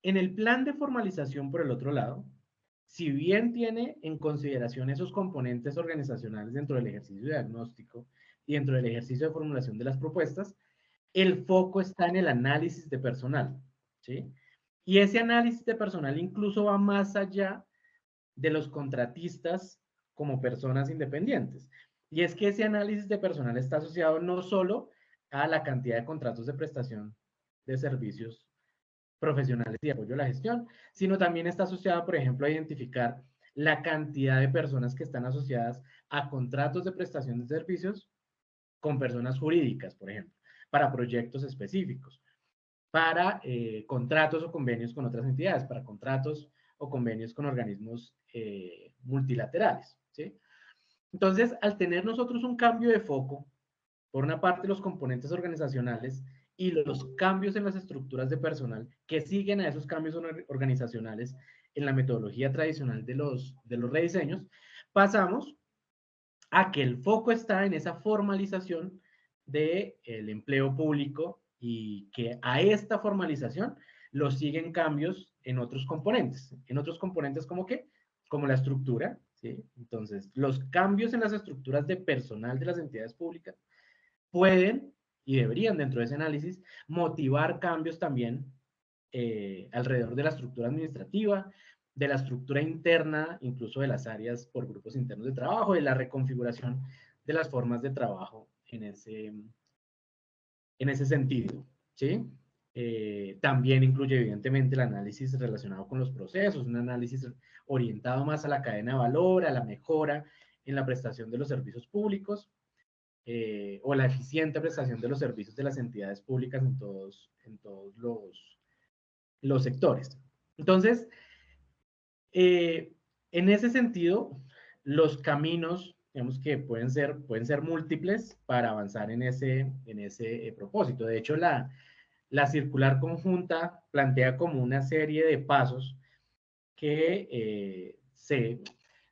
En el plan de formalización, por el otro lado, si bien tiene en consideración esos componentes organizacionales dentro del ejercicio diagnóstico y dentro del ejercicio de formulación de las propuestas, el foco está en el análisis de personal, ¿sí? Y ese análisis de personal incluso va más allá de los contratistas como personas independientes. Y es que ese análisis de personal está asociado no solo a la cantidad de contratos de prestación de servicios profesionales y apoyo a la gestión, sino también está asociada, por ejemplo, a identificar la cantidad de personas que están asociadas a contratos de prestación de servicios con personas jurídicas, por ejemplo, para proyectos específicos, para contratos o convenios con otras entidades, para contratos o convenios con organismos multilaterales, ¿sí? Entonces, al tener nosotros un cambio de foco, por una parte los componentes organizacionales y los cambios en las estructuras de personal que siguen a esos cambios organizacionales en la metodología tradicional de los rediseños, pasamos a que el foco está en esa formalización del empleo público y que a esta formalización lo siguen cambios en otros componentes. En otros componentes como qué? Como la estructura, ¿sí? Entonces, los cambios en las estructuras de personal de las entidades públicas pueden y deberían dentro de ese análisis motivar cambios también alrededor de la estructura administrativa, de la estructura interna, incluso de las áreas por grupos internos de trabajo, de la reconfiguración de las formas de trabajo en ese sentido, ¿sí? También incluye evidentemente el análisis relacionado con los procesos, un análisis orientado más a la cadena de valor, a la mejora en la prestación de los servicios públicos, o la eficiente prestación de los servicios de las entidades públicas en todos los sectores. Entonces, en ese sentido, los caminos, digamos que pueden ser múltiples para avanzar en ese propósito. De hecho, la circular conjunta plantea como una serie de pasos que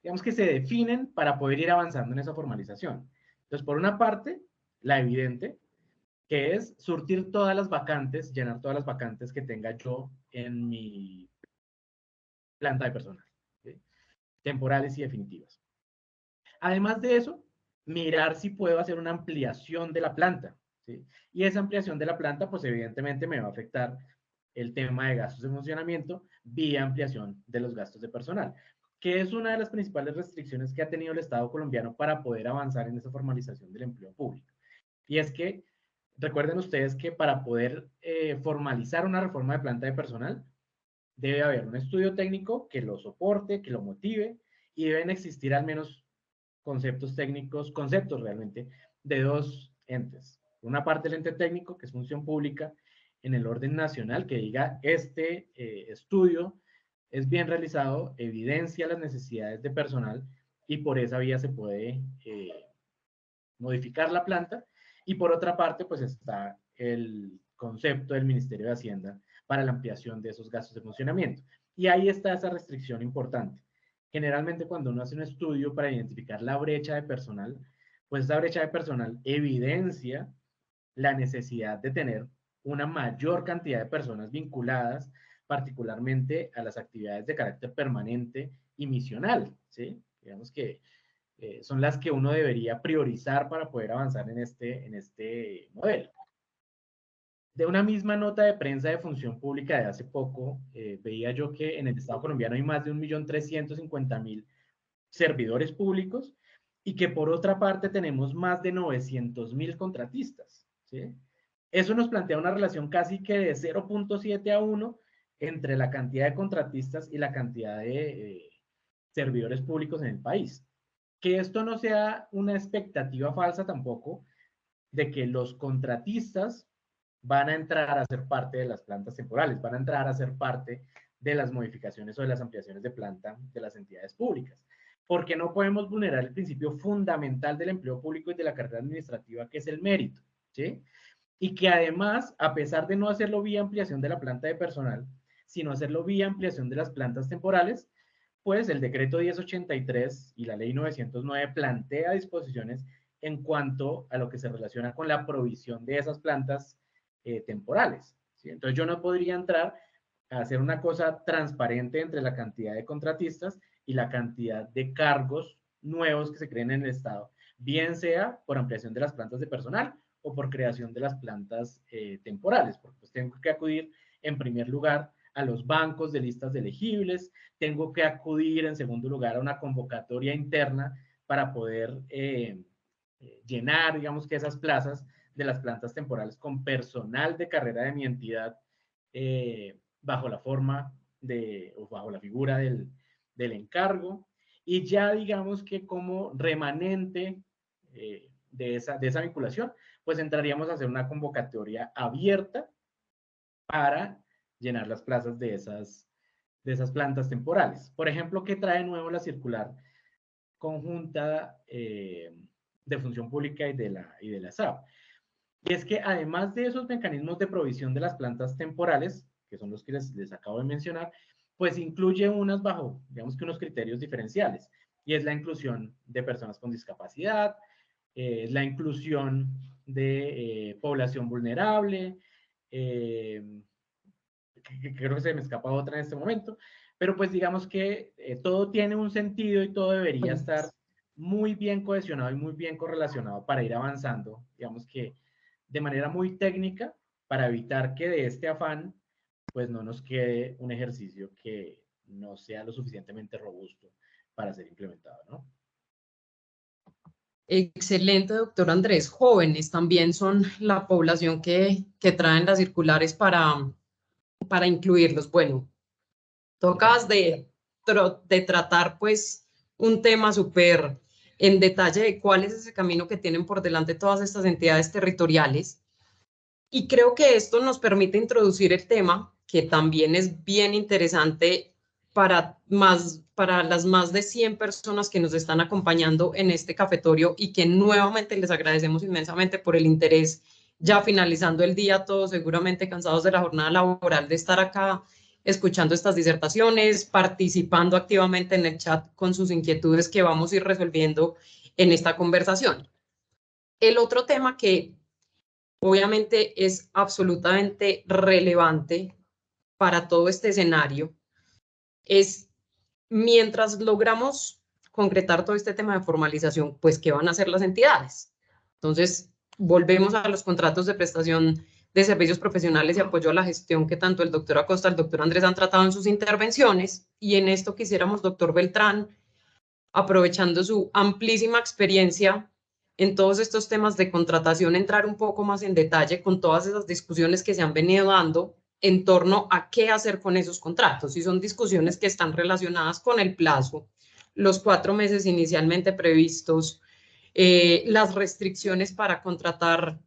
digamos que se definen para poder ir avanzando en esa formalización. Entonces, por una parte, la evidente, que es surtir todas las vacantes, llenar todas las vacantes que tenga yo en mi planta de personal, ¿sí? Temporales y definitivas. Además de eso, mirar si puedo hacer una ampliación de la planta, ¿sí? Y esa ampliación de la planta, pues evidentemente me va a afectar el tema de gastos de funcionamiento vía ampliación de los gastos de personal, que es una de las principales restricciones que ha tenido el Estado colombiano para poder avanzar en esa formalización del empleo público. Y es que, recuerden ustedes que para poder formalizar una reforma de planta de personal, debe haber un estudio técnico que lo soporte, que lo motive, y deben existir al menos conceptos técnicos, conceptos realmente, de dos entes. Una parte el ente técnico, que es función pública, en el orden nacional, que diga, este estudio es bien realizado, evidencia las necesidades de personal, y por esa vía se puede modificar la planta. Y por otra parte, pues está el concepto del Ministerio de Hacienda para la ampliación de esos gastos de funcionamiento. Y ahí está esa restricción importante. Generalmente cuando uno hace un estudio para identificar la brecha de personal, pues esa brecha de personal evidencia la necesidad de tener una mayor cantidad de personas vinculadas particularmente a las actividades de carácter permanente y misional, ¿sí? Digamos que son las que uno debería priorizar para poder avanzar en este modelo. De una misma nota de prensa de función pública de hace poco, veía yo que en el Estado colombiano hay más de 1.350.000 servidores públicos y que por otra parte tenemos más de 900.000 contratistas, ¿sí? Eso nos plantea una relación casi que de 0.7 a 1 entre la cantidad de contratistas y la cantidad de servidores públicos en el país. Que esto no sea una expectativa falsa tampoco de que los contratistas van a entrar a ser parte de las plantas temporales, van a entrar a ser parte de las modificaciones o de las ampliaciones de planta de las entidades públicas. Porque no podemos vulnerar el principio fundamental del empleo público y de la carrera administrativa, que es el mérito, ¿sí? Y que además, a pesar de no hacerlo vía ampliación de la planta de personal, sino hacerlo vía ampliación de las plantas temporales, pues el decreto 1083 y la ley 909 plantea disposiciones en cuanto a lo que se relaciona con la provisión de esas plantas temporales, ¿sí? Entonces yo no podría entrar a hacer una cosa transparente entre la cantidad de contratistas y la cantidad de cargos nuevos que se creen en el Estado, bien sea por ampliación de las plantas de personal o por creación de las plantas temporales, porque pues tengo que acudir en primer lugar a los bancos de listas de elegibles, tengo que acudir en segundo lugar a una convocatoria interna para poder llenar, digamos que esas plazas de las plantas temporales con personal de carrera de mi entidad bajo la forma o bajo la figura del encargo, y ya digamos que como remanente de esa vinculación, pues entraríamos a hacer una convocatoria abierta para llenar las plazas de esas plantas temporales. Por ejemplo, ¿qué trae nuevo la circular conjunta de función pública y de la SAP. Y es que además de esos mecanismos de provisión de las plantas temporales, que son los que les acabo de mencionar, pues incluye unos criterios diferenciales, y es la inclusión de personas con discapacidad, la inclusión de población vulnerable, creo que se me escapa otra en este momento, pero pues digamos que todo tiene un sentido y todo debería estar muy bien cohesionado y muy bien correlacionado para ir avanzando, digamos que de manera muy técnica, para evitar que de este afán pues no nos quede un ejercicio que no sea lo suficientemente robusto para ser implementado, ¿no? Excelente, doctor Andrés. Jóvenes también son la población que traen las circulares para incluirlos. Bueno, tocas de tratar pues un tema súper en detalle de cuál es ese camino que tienen por delante todas estas entidades territoriales. Y creo que esto nos permite introducir el tema, que también es bien interesante para las más de 100 personas que nos están acompañando en este cafetorio y que nuevamente les agradecemos inmensamente por el interés, ya finalizando el día, todos seguramente cansados de la jornada laboral, de estar acá escuchando estas disertaciones, participando activamente en el chat con sus inquietudes que vamos a ir resolviendo en esta conversación. El otro tema que obviamente es absolutamente relevante para todo este escenario es, mientras logramos concretar todo este tema de formalización, pues, ¿qué van a hacer las entidades? Entonces, volvemos a los contratos de prestación de servicios profesionales y apoyo a la gestión que tanto el doctor Acosta y el doctor Andrés han tratado en sus intervenciones, y en esto quisiéramos, doctor Beltrán, aprovechando su amplísima experiencia en todos estos temas de contratación, entrar un poco más en detalle con todas esas discusiones que se han venido dando en torno a qué hacer con esos contratos. Y son discusiones que están relacionadas con el plazo, los 4 meses inicialmente previstos, las restricciones para contratar,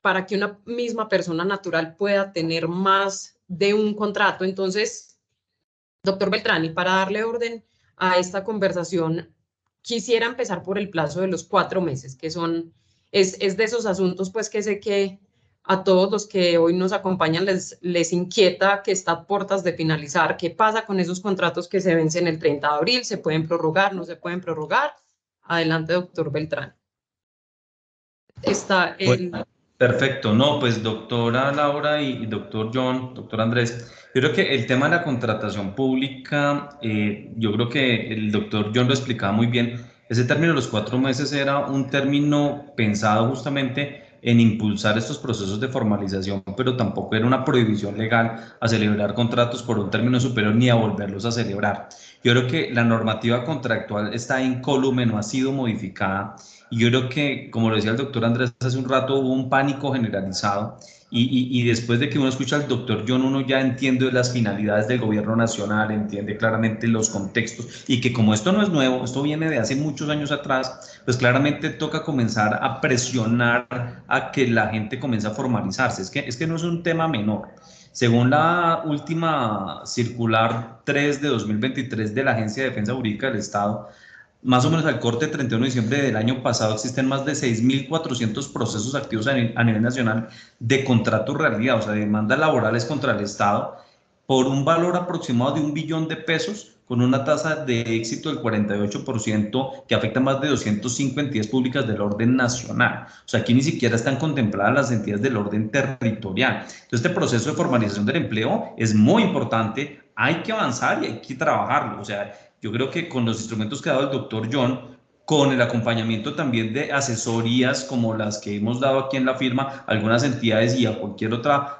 para que una misma persona natural pueda tener más de un contrato. Entonces, doctor Beltrán, y para darle orden a esta conversación, quisiera empezar por el plazo de los 4 meses, que es de esos asuntos pues que sé que a todos los que hoy nos acompañan les inquieta, que está a puertas de finalizar. ¿Qué pasa con esos contratos que se vencen el 30 de abril? ¿Se pueden prorrogar? ¿No se pueden prorrogar? Adelante, doctor Beltrán. Está el... Perfecto, no, pues doctora Laura y doctor John, doctor Andrés, yo creo que el tema de la contratación pública, yo creo que el doctor John lo explicaba muy bien. Ese término de los 4 meses era un término pensado justamente en impulsar estos procesos de formalización, pero tampoco era una prohibición legal a celebrar contratos por un término superior ni a volverlos a celebrar. Yo creo que la normativa contractual está incólume, no ha sido modificada, y yo creo que, como lo decía el doctor Andrés hace un rato, hubo un pánico generalizado, y después de que uno escucha al doctor John, uno ya entiende las finalidades del gobierno nacional, entiende claramente los contextos, y que como esto no es nuevo, esto viene de hace muchos años atrás, pues claramente toca comenzar a presionar a que la gente comience a formalizarse. Es que no es un tema menor. Según la última circular 3 de 2023 de la Agencia de Defensa Jurídica del Estado, más o menos al corte 31 de diciembre del año pasado existen más de 6.400 procesos activos a nivel nacional de contratos realidad, o sea, de demandas laborales contra el Estado, por un valor aproximado de 1 billón de pesos, con una tasa de éxito del 48%, que afecta a más de 205 entidades públicas del orden nacional. O sea, aquí ni siquiera están contempladas las entidades del orden territorial. Entonces, este proceso de formalización del empleo es muy importante, hay que avanzar y hay que trabajarlo. O sea, yo creo que con los instrumentos que ha dado el doctor John, con el acompañamiento también de asesorías como las que hemos dado aquí en la firma, algunas entidades y a cualquier otra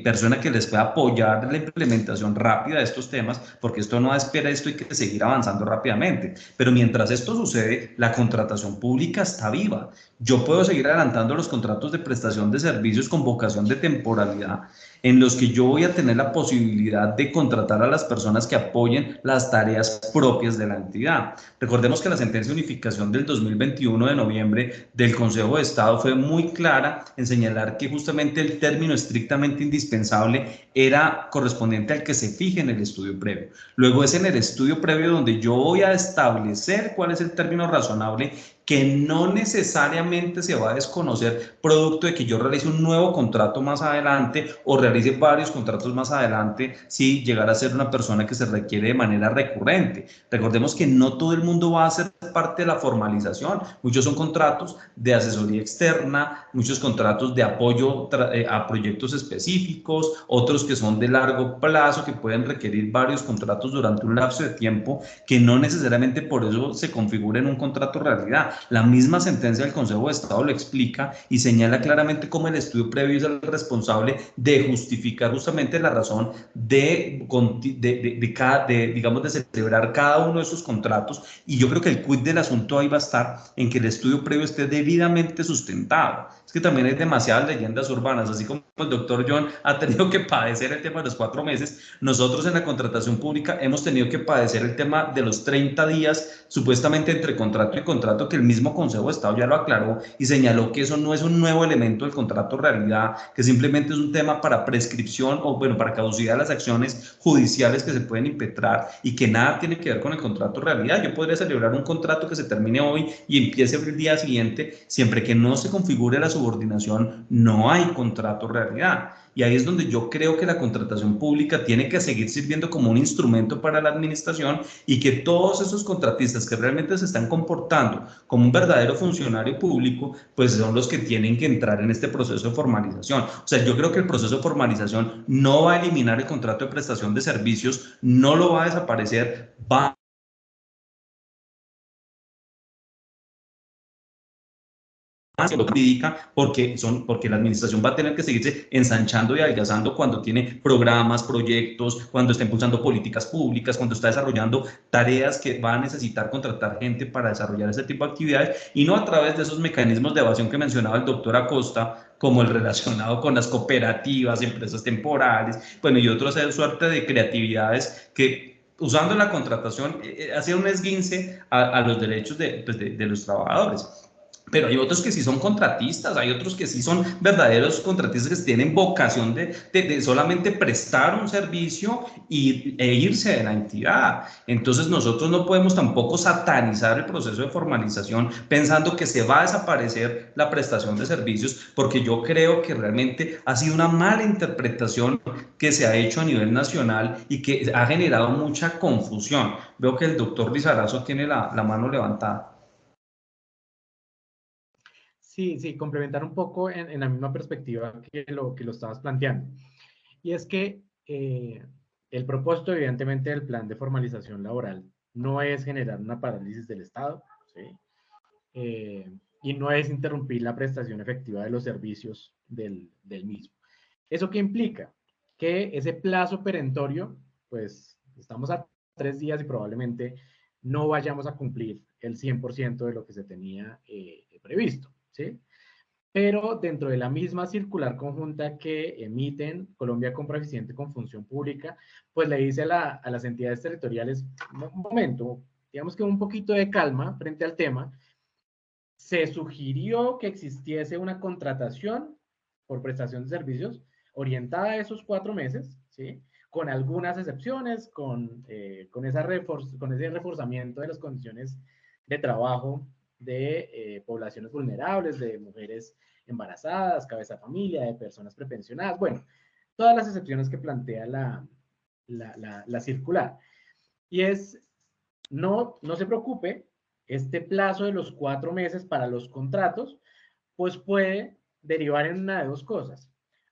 persona que les pueda apoyar la implementación rápida de estos temas, porque esto no da espera, esto hay que seguir avanzando rápidamente. Pero mientras esto sucede, la contratación pública está viva. Yo puedo seguir adelantando los contratos de prestación de servicios con vocación de temporalidad, en los que yo voy a tener la posibilidad de contratar a las personas que apoyen las tareas propias de la entidad. Recordemos que la sentencia de unificación del 2021 de noviembre del Consejo de Estado fue muy clara en señalar que justamente el término estrictamente absolutamente indispensable era correspondiente al que se fije en el estudio previo. Luego es en el estudio previo donde yo voy a establecer cuál es el término razonable que no necesariamente se va a desconocer producto de que yo realice un nuevo contrato más adelante o realice varios contratos más adelante si llegara a ser una persona que se requiere de manera recurrente. Recordemos que no todo el mundo va a ser parte de la formalización. Muchos son contratos de asesoría externa, muchos contratos de apoyo a proyectos específicos, otros que son de largo plazo, que pueden requerir varios contratos durante un lapso de tiempo, que no necesariamente por eso se configura en un contrato realidad. La misma sentencia del Consejo de Estado lo explica y señala claramente cómo el estudio previo es el responsable de justificar justamente la razón digamos, de celebrar cada uno de esos contratos. Y yo creo que el quid del asunto ahí va a estar en que el estudio previo esté debidamente sustentado. Es que también hay demasiadas leyendas urbanas, así como el doctor John ha tenido que padecer el tema de los 4 meses, nosotros en la contratación pública hemos tenido que padecer el tema de los 30 días supuestamente entre contrato y contrato, que el mismo Consejo de Estado ya lo aclaró y señaló que eso no es un nuevo elemento del contrato realidad, que simplemente es un tema para prescripción o bueno, para caducidad de las acciones judiciales que se pueden impetrar y que nada tiene que ver con el contrato realidad. Yo podría celebrar un contrato que se termine hoy y empiece el día siguiente, siempre que no se configure la subordinación, no hay contrato realidad. Y ahí es donde yo creo que la contratación pública tiene que seguir sirviendo como un instrumento para la administración y que todos esos contratistas que realmente se están comportando como un verdadero funcionario público, pues son los que tienen que entrar en este proceso de formalización. O sea, yo creo que el proceso de formalización no va a eliminar el contrato de prestación de servicios, no lo va a desaparecer, va jurídica porque la administración va a tener que seguirse ensanchando y adelgazando cuando tiene programas, proyectos, cuando está impulsando políticas públicas, cuando está desarrollando tareas que va a necesitar contratar gente para desarrollar ese tipo de actividades y no a través de esos mecanismos de evasión que mencionaba el doctor Acosta, como el relacionado con las cooperativas, empresas temporales, bueno, y otras suerte de creatividades que usando la contratación hacía un esguince a los derechos de los trabajadores. Pero hay otros que sí son contratistas, hay otros que sí son verdaderos contratistas que tienen vocación de solamente prestar un servicio e irse de la entidad. Entonces nosotros no podemos tampoco satanizar el proceso de formalización pensando que se va a desaparecer la prestación de servicios, porque yo creo que realmente ha sido una mala interpretación que se ha hecho a nivel nacional y que ha generado mucha confusión. Veo que el doctor Lizarazo tiene la mano levantada. Sí, sí, complementar un poco en la misma perspectiva que lo estabas planteando. Y es que el propósito, evidentemente, del plan de formalización laboral no es generar una parálisis del Estado, ¿sí? Y no es interrumpir la prestación efectiva de los servicios del mismo. ¿Eso qué implica? Que ese plazo perentorio, pues estamos a 3 días y probablemente no vayamos a cumplir el 100% de lo que se tenía previsto, ¿sí? Pero dentro de la misma circular conjunta que emiten Colombia Compra Eficiente con Función Pública, pues le dice a las entidades territoriales, un momento, digamos que un poquito de calma frente al tema. Se sugirió que existiese una contratación por prestación de servicios orientada a esos 4 meses, ¿sí? Con algunas excepciones, con ese reforzamiento de las condiciones de trabajo de poblaciones vulnerables, de mujeres embarazadas, cabeza de familia, de personas prepensionadas, bueno, todas las excepciones que plantea la circular. Y es, no se preocupe, este plazo de los 4 meses para los contratos, pues puede derivar en una de dos cosas,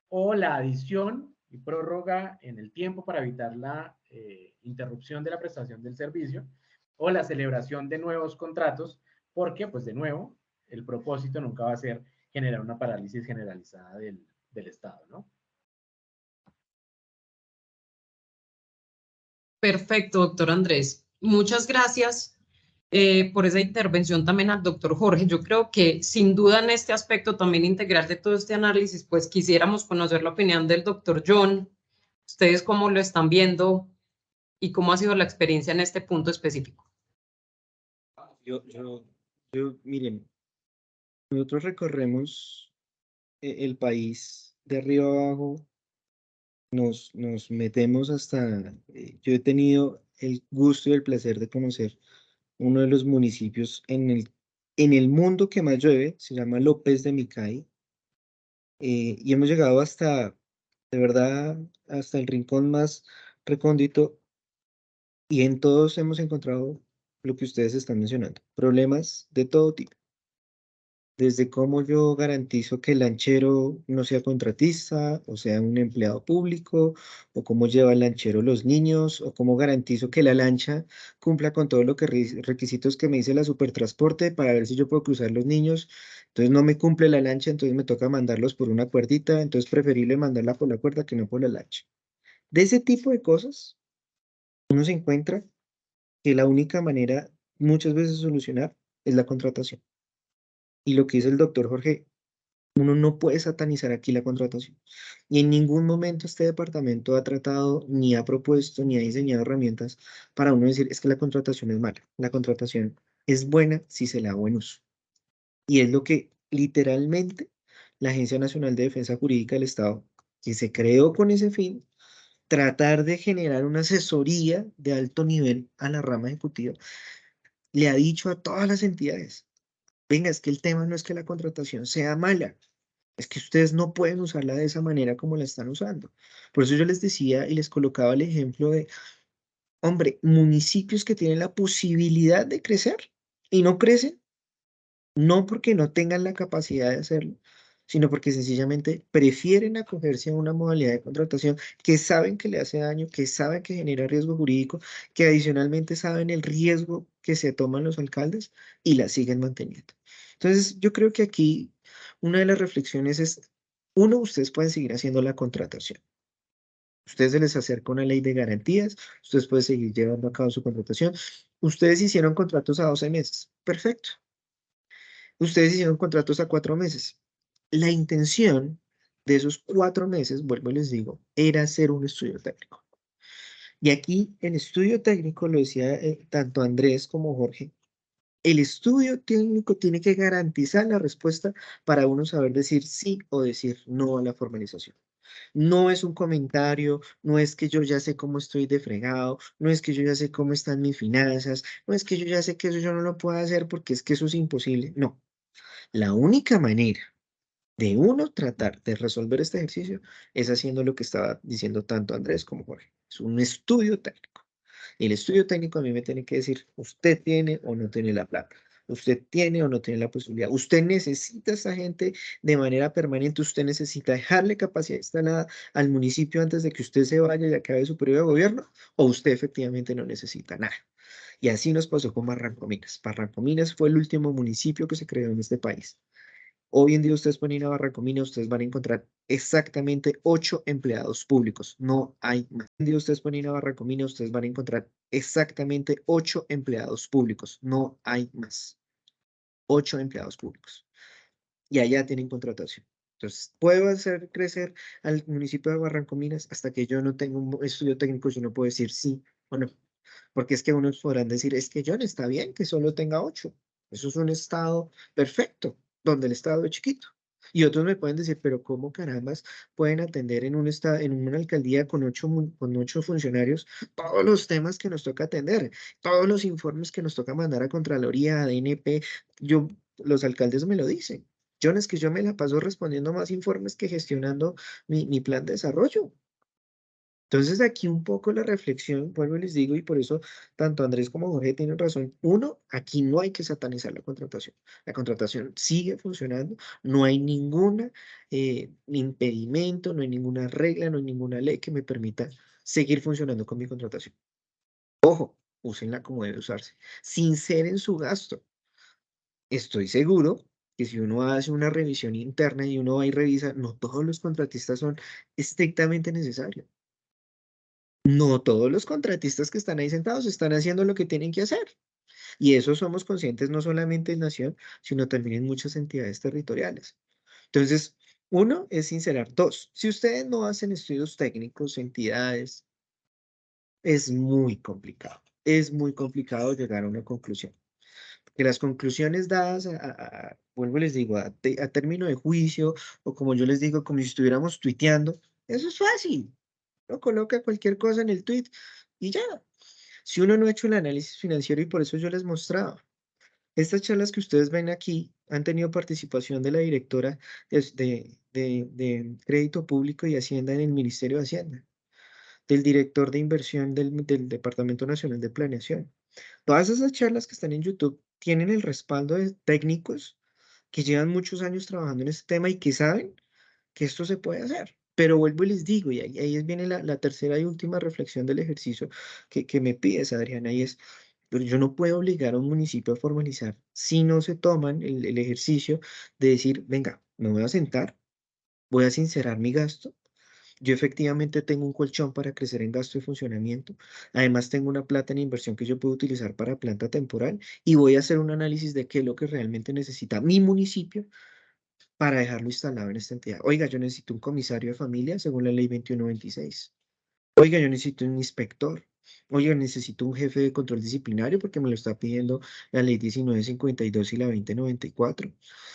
o la adición y prórroga en el tiempo para evitar la interrupción de la prestación del servicio, o la celebración de nuevos contratos, porque, pues de nuevo, el propósito nunca va a ser generar una parálisis generalizada del Estado, ¿no? Perfecto, doctor Andrés. Muchas gracias por esa intervención también al doctor Jorge. Yo creo que sin duda en este aspecto también integral de todo este análisis, pues quisiéramos conocer la opinión del doctor John. Ustedes cómo lo están viendo y cómo ha sido la experiencia en este punto específico. Miren, nosotros recorremos el país de arriba abajo nos metemos hasta, yo he tenido el gusto y el placer de conocer uno de los municipios en el mundo que más llueve, se llama López de Micay, y hemos llegado hasta, de verdad, hasta el rincón más recóndito, y en todos hemos encontrado lo que ustedes están mencionando, problemas de todo tipo. Desde cómo yo garantizo que el lanchero no sea contratista o sea un empleado público, o cómo lleva el lanchero los niños, o cómo garantizo que la lancha cumpla con todo lo que requisitos que me dice la Supertransporte para ver si yo puedo cruzar los niños. Entonces no me cumple la lancha, entonces me toca mandarlos por una cuerdita, entonces preferible mandarla por la cuerda que no por la lancha. De ese tipo de cosas, uno se encuentra que la única manera muchas veces de solucionar es la contratación. Y lo que dice el doctor Jorge, uno no puede satanizar aquí la contratación. Y en ningún momento este departamento ha tratado, ni ha propuesto, ni ha diseñado herramientas para uno decir, es que la contratación es mala. La contratación es buena si se le da buen uso. Y es lo que literalmente la Agencia Nacional de Defensa Jurídica del Estado, que se creó con ese fin, tratar de generar una asesoría de alto nivel a la rama ejecutiva, le ha dicho a todas las entidades, venga, es que el tema no es que la contratación sea mala, es que ustedes no pueden usarla de esa manera como la están usando. Por eso yo les decía y les colocaba el ejemplo de, hombre, municipios que tienen la posibilidad de crecer y no crecen, no porque no tengan la capacidad de hacerlo, sino porque sencillamente prefieren acogerse a una modalidad de contratación que saben que le hace daño, que saben que genera riesgo jurídico, que adicionalmente saben el riesgo que se toman los alcaldes y la siguen manteniendo. Entonces, yo creo que aquí una de las reflexiones es, uno, ustedes pueden seguir haciendo la contratación. Ustedes se les acerca una ley de garantías, ustedes pueden seguir llevando a cabo su contratación. Ustedes hicieron contratos a 12 meses. Perfecto. Ustedes hicieron contratos a 4 meses. La intención de esos 4 meses, vuelvo y les digo, era hacer un estudio técnico. Y aquí el estudio técnico, lo decía tanto Andrés como Jorge, el estudio técnico tiene que garantizar la respuesta para uno saber decir sí o decir no a la formalización. No es un comentario, no es que yo ya sé cómo estoy de fregado, no es que yo ya sé cómo están mis finanzas, no es que yo ya sé que eso yo no lo puedo hacer porque es que eso es imposible. No, la única manera de uno tratar de resolver este ejercicio es haciendo lo que estaba diciendo tanto Andrés como Jorge. Es un estudio técnico. Y el estudio técnico a mí me tiene que decir, usted tiene o no tiene la plata. Usted tiene o no tiene la posibilidad. Usted necesita a esa gente de manera permanente. Usted necesita dejarle capacidad instalada al municipio antes de que usted se vaya y acabe su periodo de gobierno. O usted efectivamente no necesita nada. Y así nos pasó con Barrancominas. Barrancominas fue el último municipio que se creó en este país. Hoy en día ustedes pueden ir a Barrancominas, ustedes van a encontrar exactamente 8 empleados públicos, no hay más. Hoy en día ustedes pueden ir a Barrancominas, ustedes van a encontrar exactamente 8 empleados públicos, no hay más. 8 empleados públicos. Y allá tienen contratación. Entonces, ¿puedo hacer crecer al municipio de Barrancominas? Hasta que yo no tenga un estudio técnico, yo no puedo decir sí o no. Porque es que unos podrán decir, es que John está bien que solo tenga 8. Eso es un estado perfecto, donde el estado es chiquito. Y otros me pueden decir, pero ¿cómo carambas pueden atender en un estado, en una alcaldía con 8 funcionarios todos los temas que nos toca atender, todos los informes que nos toca mandar a Contraloría, a DNP? Los alcaldes me lo dicen. John, es que yo me la paso respondiendo más informes que gestionando mi plan de desarrollo. Entonces aquí un poco la reflexión, vuelvo y les digo, y por eso tanto Andrés como Jorge tienen razón. Uno, aquí no hay que satanizar la contratación. La contratación sigue funcionando, no hay ningún impedimento, no hay ninguna regla, no hay ninguna ley que me permita seguir funcionando con mi contratación. Ojo, úsenla como debe usarse, sin ser en su gasto. Estoy seguro que si uno hace una revisión interna y uno va y revisa, no todos los contratistas son estrictamente necesarios. No todos los contratistas que están ahí sentados están haciendo lo que tienen que hacer. Y eso somos conscientes no solamente en Nación, sino también en muchas entidades territoriales. Entonces, uno es sincerar. Dos, si ustedes no hacen estudios técnicos, entidades, es muy complicado. Es muy complicado llegar a una conclusión. Que las conclusiones dadas, vuelvo y les digo, a término de juicio, o como yo les digo, como si estuviéramos tuiteando, eso es fácil. No coloca cualquier cosa en el tweet y ya. Si uno no ha hecho el análisis financiero, y por eso yo les mostraba, estas charlas que ustedes ven aquí han tenido participación de la directora de Crédito Público y Hacienda en el Ministerio de Hacienda, del director de inversión del Departamento Nacional de Planeación. Todas esas charlas que están en YouTube tienen el respaldo de técnicos que llevan muchos años trabajando en este tema y que saben que esto se puede hacer. Pero vuelvo y les digo, y ahí viene la tercera y última reflexión del ejercicio que me pides, Adriana, y es, pero yo no puedo obligar a un municipio a formalizar si no se toman el ejercicio de decir, venga, me voy a sentar, voy a sincerar mi gasto. Yo efectivamente tengo un colchón para crecer en gasto y funcionamiento. Además, tengo una plata en inversión que yo puedo utilizar para planta temporal y voy a hacer un análisis de qué es lo que realmente necesita mi municipio para dejarlo instalado en esta entidad. Oiga, yo necesito un comisario de familia según la ley 2126. Oiga, yo necesito un inspector. Oiga, necesito un jefe de control disciplinario porque me lo está pidiendo la ley 1952 y la 2094.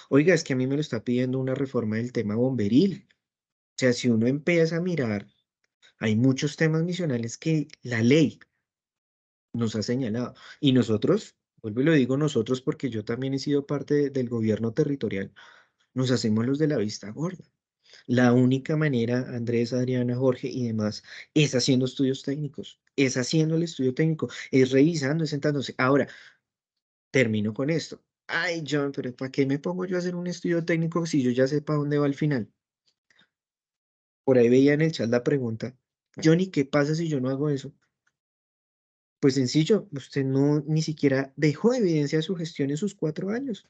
Oiga, es que a mí me lo está pidiendo una reforma del tema bomberil. O sea, si uno empieza a mirar, hay muchos temas misionales que la ley nos ha señalado. Y nosotros, vuelvo y lo digo nosotros porque yo también he sido parte del gobierno territorial, nos hacemos los de la vista gorda. La única manera, Andrés, Adriana, Jorge y demás, es haciendo estudios técnicos, es haciendo el estudio técnico, es revisando, es sentándose. Ahora, termino con esto. Ay, John, pero ¿para qué me pongo yo a hacer un estudio técnico si yo ya sé para dónde va al final? Por ahí veía en el chat la pregunta, Johnny, ¿qué pasa si yo no hago eso? Pues sencillo, usted no ni siquiera dejó evidencia de su gestión en sus 4 años.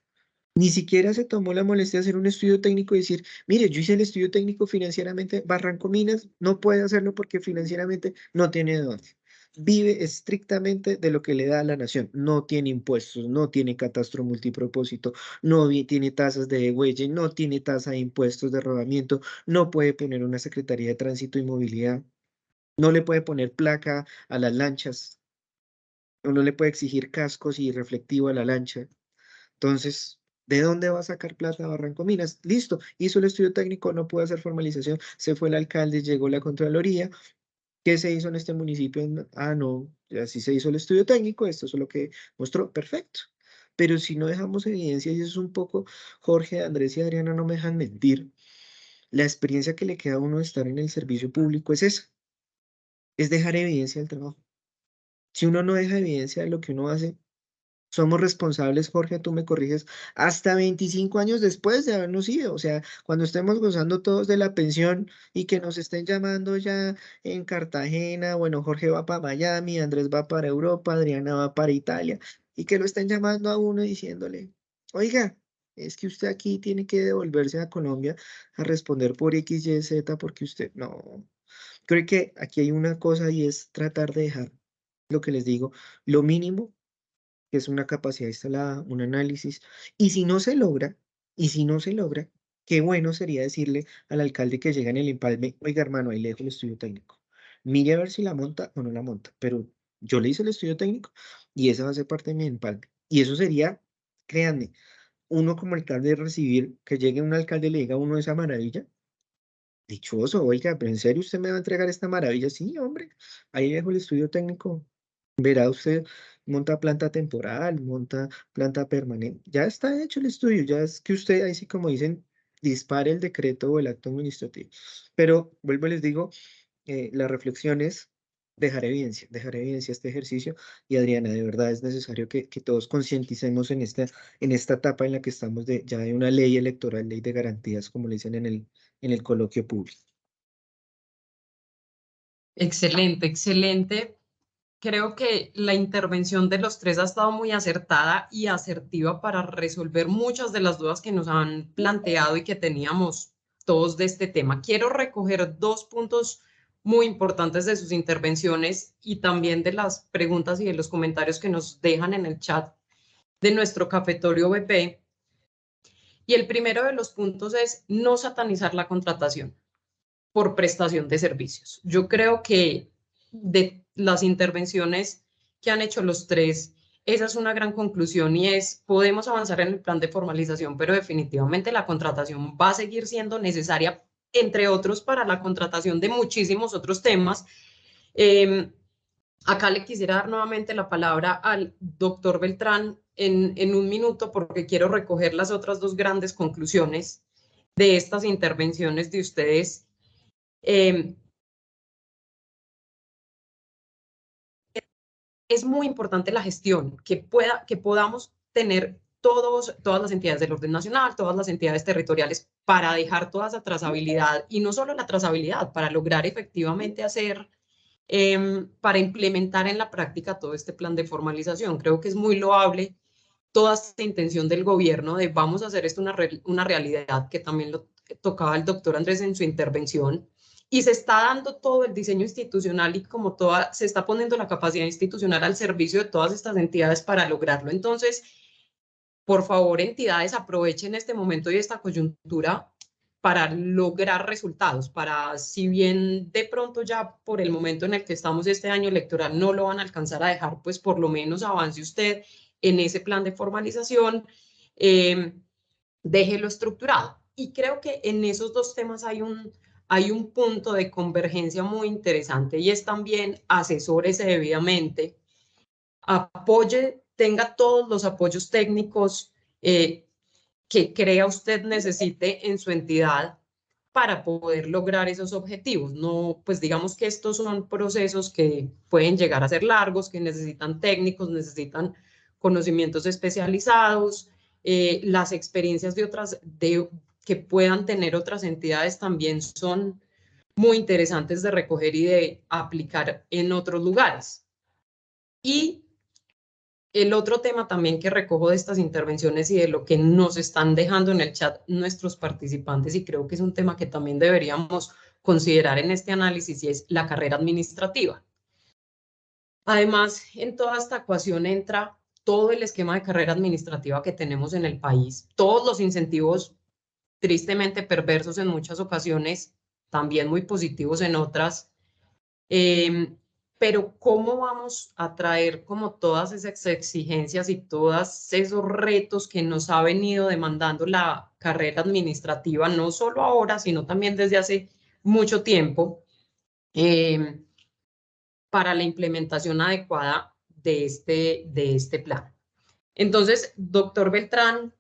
Ni siquiera se tomó la molestia de hacer un estudio técnico y decir, mire, yo hice el estudio técnico financieramente, Barranco Minas no puede hacerlo porque financieramente no tiene de dónde. Vive estrictamente de lo que le da a la nación. No tiene impuestos, no tiene catastro multipropósito, no tiene tasas de degüelle, no tiene tasa de impuestos de rodamiento, no puede poner una Secretaría de Tránsito y Movilidad, no le puede poner placa a las lanchas, o no le puede exigir cascos y reflectivo a la lancha. Entonces, ¿de dónde va a sacar plata Barranco Minas? Listo, hizo el estudio técnico, no pudo hacer formalización, se fue el alcalde, llegó la Contraloría. ¿Qué se hizo en este municipio? Ah, no, así se hizo el estudio técnico, esto es lo que mostró, perfecto. Pero si no dejamos evidencia, y eso es un poco, Jorge, Andrés y Adriana no me dejan mentir, la experiencia que le queda a uno de estar en el servicio público es esa, es dejar evidencia del trabajo. Si uno no deja evidencia de lo que uno hace, somos responsables, Jorge, tú me corriges, hasta 25 años después de habernos ido. O sea, cuando estemos gozando todos de la pensión y que nos estén llamando ya en Cartagena, bueno, Jorge va para Miami, Andrés va para Europa, Adriana va para Italia, y que lo estén llamando a uno diciéndole, oiga, es que usted aquí tiene que devolverse a Colombia a responder por X, Y, Z, porque usted, no. Creo que aquí hay una cosa y es tratar de dejar lo que les digo, lo mínimo que es una capacidad instalada, un análisis, y si no se logra, qué bueno sería decirle al alcalde que llega en el empalme, oiga hermano, ahí le dejo el estudio técnico, mire a ver si la monta o no la monta, pero yo le hice el estudio técnico y esa va a ser parte de mi empalme, y eso sería, créanme, uno como alcalde recibir, que llegue un alcalde y le diga a uno esa maravilla, dichoso, oiga, pero en serio usted me va a entregar esta maravilla, sí, hombre, ahí dejo el estudio técnico. Verá usted, monta planta temporal, monta planta permanente. Ya está hecho el estudio, ya es que usted, ahí sí como dicen, dispare el decreto o el acto administrativo. Pero vuelvo y les digo, la reflexión es dejar evidencia este ejercicio. Y Adriana, de verdad es necesario que todos concienticemos en esta etapa en la que estamos ya de una ley electoral, ley de garantías, como le dicen en el coloquio público. Excelente, excelente. Creo que la intervención de los tres ha estado muy acertada y asertiva para resolver muchas de las dudas que nos han planteado y que teníamos todos de este tema. Quiero recoger 2 puntos muy importantes de sus intervenciones y también de las preguntas y de los comentarios que nos dejan en el chat de nuestro cafetorio BP. Y el primero de los puntos es no satanizar la contratación por prestación de servicios. Yo creo que de las intervenciones que han hecho los tres, esa es una gran conclusión y es, podemos avanzar en el plan de formalización, pero definitivamente la contratación va a seguir siendo necesaria entre otros para la contratación de muchísimos otros temas. Acá le quisiera dar nuevamente la palabra al doctor Beltrán en un minuto porque quiero recoger las otras dos grandes conclusiones de estas intervenciones de ustedes. Es muy importante la gestión, que podamos tener todas las entidades del orden nacional, todas las entidades territoriales, para dejar toda esa trazabilidad, y no solo la trazabilidad, para lograr efectivamente hacer, para implementar en la práctica todo este plan de formalización. Creo que es muy loable toda esta intención del gobierno de vamos a hacer esto una realidad, que también lo tocaba el doctor Andrés en su intervención, y se está dando todo el diseño institucional y como se está poniendo la capacidad institucional al servicio de todas estas entidades para lograrlo. Entonces, por favor, entidades, aprovechen este momento y esta coyuntura para lograr resultados, para, si bien de pronto ya por el momento en el que estamos este año electoral no lo van a alcanzar a dejar, pues por lo menos avance usted en ese plan de formalización, déjelo estructurado. Y creo que en esos dos temas hay un punto de convergencia muy interesante, y es también asesórese debidamente, apoye, tenga todos los apoyos técnicos que crea usted necesite en su entidad para poder lograr esos objetivos. No, pues digamos que estos son procesos que pueden llegar a ser largos, que necesitan técnicos, necesitan conocimientos especializados, las experiencias que puedan tener otras entidades también son muy interesantes de recoger y de aplicar en otros lugares. Y el otro tema también que recojo de estas intervenciones y de lo que nos están dejando en el chat nuestros participantes, y creo que es un tema que también deberíamos considerar en este análisis, y es la carrera administrativa. Además, en toda esta ecuación entra todo el esquema de carrera administrativa que tenemos en el país, todos los incentivos tristemente perversos en muchas ocasiones, también muy positivos en otras, pero ¿cómo vamos a traer como todas esas exigencias y todos esos retos que nos ha venido demandando la carrera administrativa, no solo ahora, sino también desde hace mucho tiempo, para la implementación adecuada de este plan? Entonces, doctor Beltrán,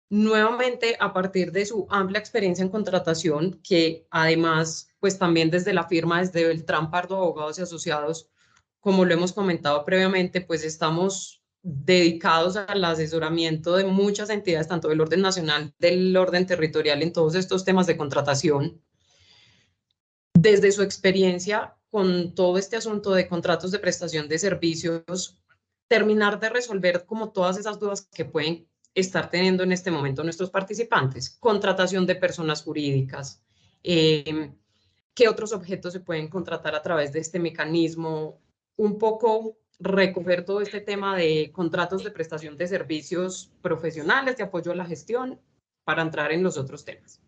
nuevamente, a partir de su amplia experiencia en contratación, que además, pues también desde la firma, desde Beltrán Pardo Abogados y Asociados, como lo hemos comentado previamente, pues estamos dedicados al asesoramiento de muchas entidades, tanto del orden nacional, del orden territorial, en todos estos temas de contratación. Desde su experiencia con todo este asunto de contratos de prestación de servicios, terminar de resolver como todas esas dudas que pueden estar teniendo en este momento nuestros participantes. Contratación de personas jurídicas, qué otros objetos se pueden contratar a través de este mecanismo, un poco recoger todo este tema de contratos de prestación de servicios profesionales, de apoyo a la gestión, para entrar en los otros temas.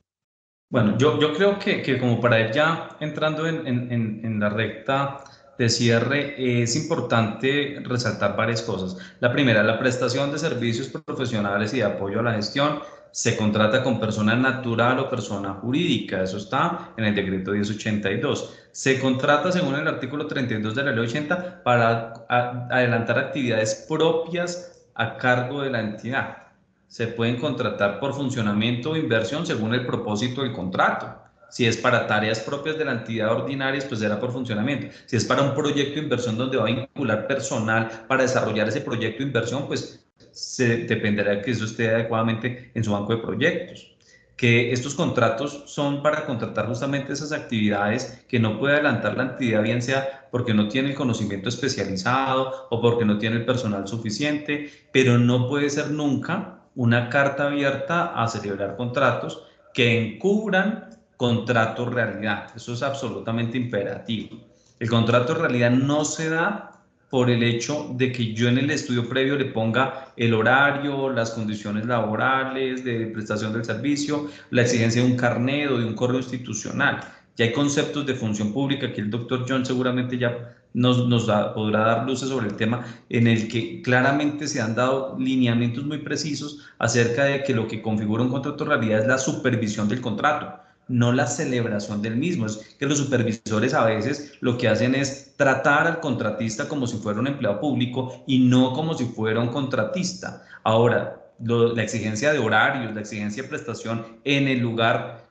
Bueno, yo creo que como para ir ya entrando en la recta de cierre, es importante resaltar varias cosas. La primera, la prestación de servicios profesionales y de apoyo a la gestión se contrata con persona natural o persona jurídica. Eso está en el decreto 1082. Se contrata según el artículo 32 de la ley 80 para adelantar actividades propias a cargo de la entidad. Se pueden contratar por funcionamiento o inversión según el propósito del contrato. Si es para tareas propias de la entidad ordinarias, pues será por funcionamiento. Si es para un proyecto de inversión donde va a vincular personal para desarrollar ese proyecto de inversión, pues dependerá de que eso esté adecuadamente en su banco de proyectos. Que estos contratos son para contratar justamente esas actividades que no puede adelantar la entidad, bien sea porque no tiene el conocimiento especializado o porque no tiene el personal suficiente, pero no puede ser nunca una carta abierta a celebrar contratos que encubran contratos realidad. Eso es absolutamente imperativo. El contrato realidad no se da por el hecho de que yo en el estudio previo le ponga el horario, las condiciones laborales de prestación del servicio, la exigencia de un carnet o de un correo institucional. Ya hay conceptos de función pública que el doctor John seguramente ya podrá dar luces sobre el tema, en el que claramente se han dado lineamientos muy precisos acerca de que lo que configura un contrato de realidad es la supervisión del contrato. no la celebración del mismo. Es que los supervisores a veces lo que hacen es tratar al contratista como si fuera un empleado público y no como si fuera un contratista. Ahora, la exigencia de horarios, la exigencia de prestación en el lugar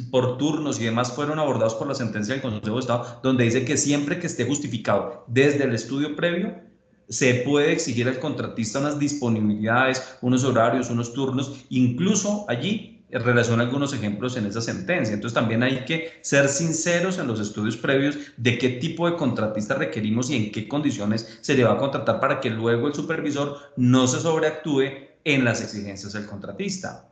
por turnos y demás fueron abordados por la sentencia del Consejo de Estado, donde dice que siempre que esté justificado desde el estudio previo, se puede exigir al contratista unas disponibilidades, unos horarios, unos turnos, incluso allí relaciona algunos ejemplos en esa sentencia. Entonces también hay que ser sinceros en los estudios previos de qué tipo de contratista requerimos y en qué condiciones se le va a contratar para que luego el supervisor no se sobreactúe en las exigencias del contratista.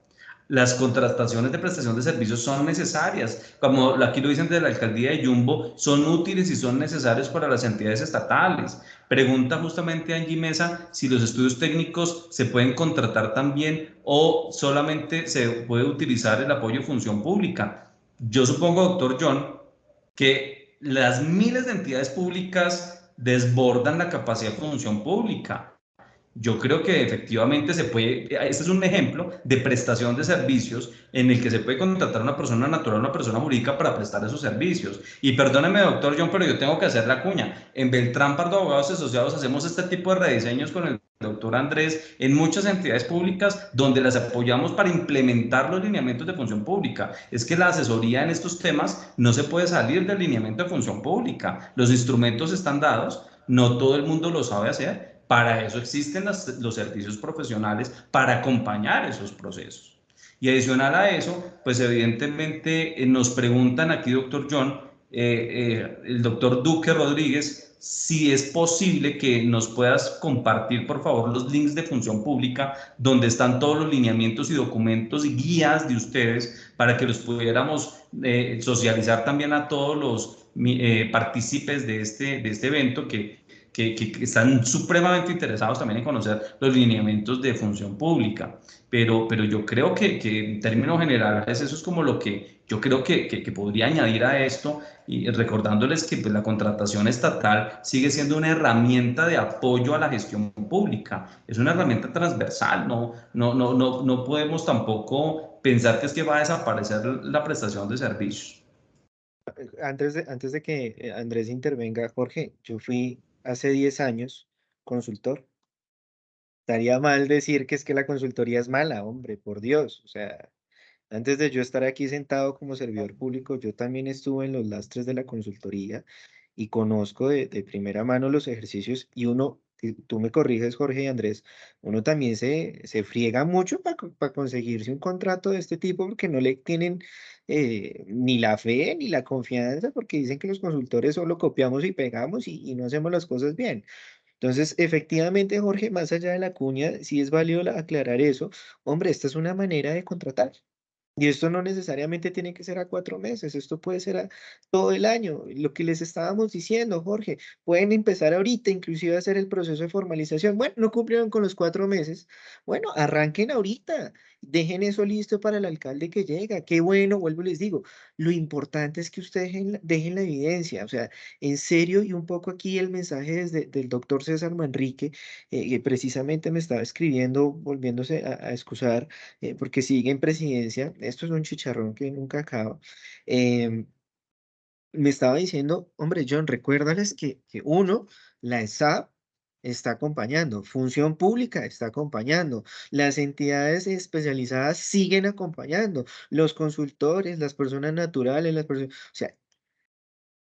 Las contrataciones de prestación de servicios son necesarias, como aquí lo dicen de la alcaldía de Yumbo, son útiles y son necesarios para las entidades estatales. Pregunta justamente Angie Mesa si los estudios técnicos se pueden contratar también o solamente se puede utilizar el apoyo de función pública. Yo supongo, doctor John, que las miles de entidades públicas desbordan la capacidad de función pública. Yo creo que efectivamente se puede, este es un ejemplo de prestación de servicios en el que se puede contratar a una persona natural, una persona jurídica para prestar esos servicios. Y perdóneme, doctor John, pero yo tengo que hacer la cuña. En Beltrán Pardo Abogados Asociados hacemos este tipo de rediseños con el doctor Andrés en muchas entidades públicas donde las apoyamos para implementar los lineamientos de función pública. Es que la asesoría en estos temas no se puede salir del lineamiento de función pública. Los instrumentos están dados, no todo el mundo lo sabe hacer. Para eso existen los servicios profesionales para acompañar esos procesos. Y adicional a eso, pues evidentemente nos preguntan aquí, doctor John, el doctor Duque Rodríguez, si es posible que nos puedas compartir, por favor, los links de función pública donde están todos los lineamientos y documentos y guías de ustedes para que los pudiéramos socializar también a todos los partícipes de este evento que están supremamente interesados también en conocer los lineamientos de función pública. Pero yo creo que en términos generales eso es como lo que yo creo que podría añadir a esto, y recordándoles que pues, la contratación estatal sigue siendo una herramienta de apoyo a la gestión pública. Es una herramienta transversal, no podemos tampoco pensar que es que va a desaparecer la prestación de servicios. Antes de que Andrés intervenga, Jorge, yo fui hace 10 años consultor. Estaría mal decir que es que la consultoría es mala, hombre, por Dios. O sea, antes de yo estar aquí sentado como servidor público, yo también estuve en los lastres de la consultoría y conozco de primera mano los ejercicios y uno, tú me corriges, Jorge y Andrés, uno también se friega mucho para conseguirse un contrato de este tipo porque no le tienen ni la fe ni la confianza porque dicen que los consultores solo copiamos y pegamos y no hacemos las cosas bien. Entonces, efectivamente, Jorge, más allá de la cuña, sí es válido aclarar eso. Hombre, esta es una manera de contratar. Y esto no necesariamente tiene que ser a 4 meses, esto puede ser a todo el año. Lo que les estábamos diciendo, Jorge, pueden empezar ahorita, inclusive a hacer el proceso de formalización. Bueno, no cumplieron con los 4 meses. Bueno, arranquen ahorita, dejen eso listo para el alcalde que llega. Qué bueno, vuelvo y les digo, lo importante es que ustedes dejen la evidencia. O sea, en serio, y un poco aquí el mensaje desde del doctor César Manrique, que precisamente me estaba escribiendo, volviéndose a excusar porque sigue en presidencia, esto es un chicharrón que nunca acaba, me estaba diciendo, hombre, John, recuérdales que uno, la ESAP está acompañando, Función Pública está acompañando, las entidades especializadas siguen acompañando, los consultores, las personas naturales, las personas, o sea,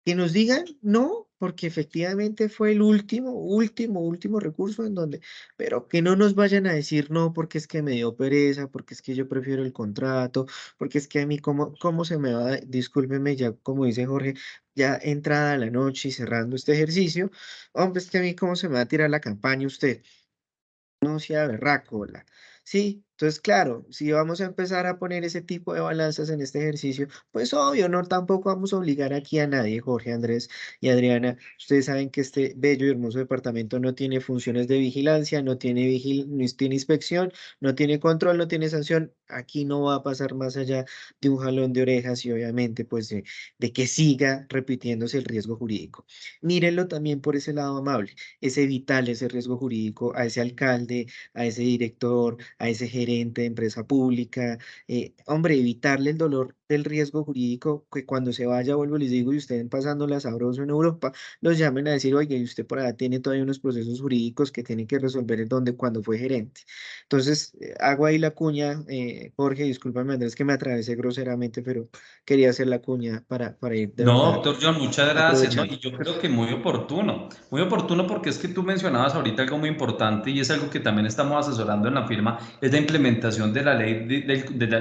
que nos digan no, porque efectivamente fue el último recurso en donde, pero que no nos vayan a decir no, porque es que me dio pereza, porque es que yo prefiero el contrato, porque es que a mí, ¿cómo se me va? Discúlpeme, ya como dice Jorge, ya entrada la noche y cerrando este ejercicio, hombre, es que a mí, ¿cómo se me va a tirar la campaña usted? No sea berraco. Sí, entonces claro, si vamos a empezar a poner ese tipo de balanzas en este ejercicio, pues obvio, no tampoco vamos a obligar aquí a nadie, Jorge, Andrés y Adriana. Ustedes saben que este bello y hermoso departamento no tiene funciones de vigilancia, no tiene no tiene inspección, no tiene control, no tiene sanción. Aquí no va a pasar más allá de un jalón de orejas y obviamente pues de que siga repitiéndose el riesgo jurídico. Mírenlo también por ese lado amable, es evitar ese riesgo jurídico a ese alcalde, a ese director, a ese gerente de empresa pública, hombre, evitarle el dolor del riesgo jurídico, que cuando se vaya, vuelvo y les digo, y ustedes pasándola sabroso en Europa, los llamen a decir, oye, y usted por allá tiene todavía unos procesos jurídicos que tiene que resolver en donde, cuando fue gerente. Entonces, hago ahí la cuña, Jorge, discúlpame Andrés que me atravesé groseramente, pero quería hacer la cuña para ir de No, verdad doctor John, muchas gracias, ¿no? aprovechando. Y yo creo que muy oportuno porque es que tú mencionabas ahorita algo muy importante y es algo que también estamos asesorando en la firma, es la implementación de la ley,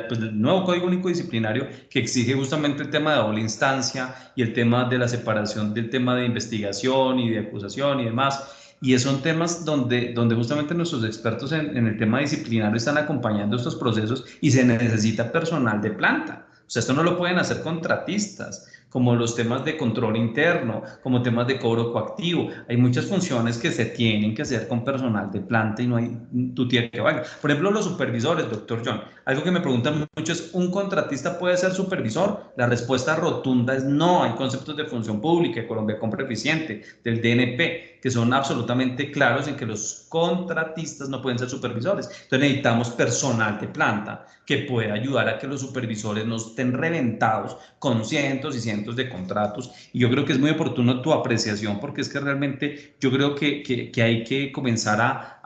pues, del nuevo Código Único Disciplinario que exige justamente el tema de doble instancia y el tema de la separación del tema de investigación y de acusación y demás. Y son temas donde justamente nuestros expertos en el tema disciplinario están acompañando estos procesos y se necesita personal de planta. O sea, esto no lo pueden hacer contratistas, como los temas de control interno, como temas de cobro coactivo. Hay muchas funciones que se tienen que hacer con personal de planta y no hay tu tía que valga. Por ejemplo, los supervisores, doctor John. Algo que me preguntan mucho es, ¿un contratista puede ser supervisor? La respuesta rotunda es no. Hay conceptos de función pública, de Colombia Compra Eficiente, del DNP, que son absolutamente claros en que los contratistas no pueden ser supervisores. Entonces necesitamos personal de planta que pueda ayudar a que los supervisores no estén reventados con cientos y cientos de contratos. Y yo creo que es muy oportuno tu apreciación porque es que realmente yo creo que hay que comenzar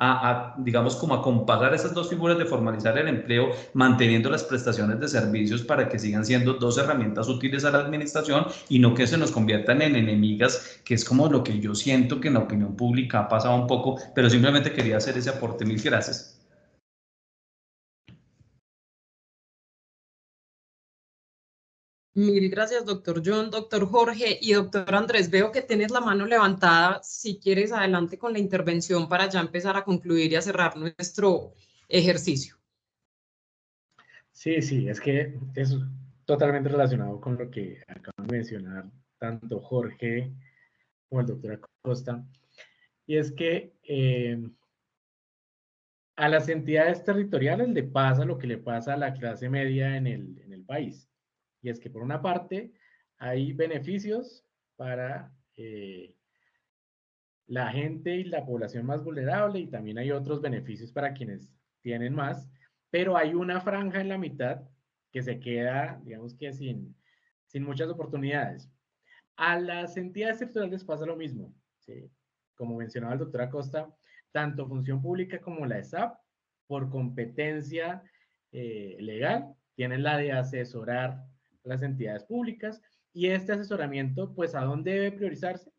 digamos, como a compasar esas dos figuras de formalizar el empleo, manteniendo las prestaciones de servicios para que sigan siendo dos herramientas útiles a la administración y no que se nos conviertan en enemigas, que es como lo que yo siento que en la opinión pública ha pasado un poco, pero simplemente quería hacer ese aporte. Mil gracias. Mil gracias, doctor John, doctor Jorge y doctor Andrés. Veo que tienes la mano levantada. Si quieres, adelante con la intervención para ya empezar a concluir y a cerrar nuestro ejercicio. Sí, sí, es que es totalmente relacionado con lo que acaban de mencionar tanto Jorge como el doctor Acosta. Y es que a las entidades territoriales le pasa lo que le pasa a la clase media en el país. Y es que por una parte hay beneficios para la gente y la población más vulnerable y también hay otros beneficios para quienes tienen más, pero hay una franja en la mitad que se queda, digamos que sin muchas oportunidades. A las entidades territoriales pasa lo mismo, ¿sí? Como mencionaba el doctor Acosta, tanto función pública como la ESAP, por competencia legal, tienen la de asesorar a las entidades públicas y este asesoramiento, pues, ¿a dónde debe priorizarse?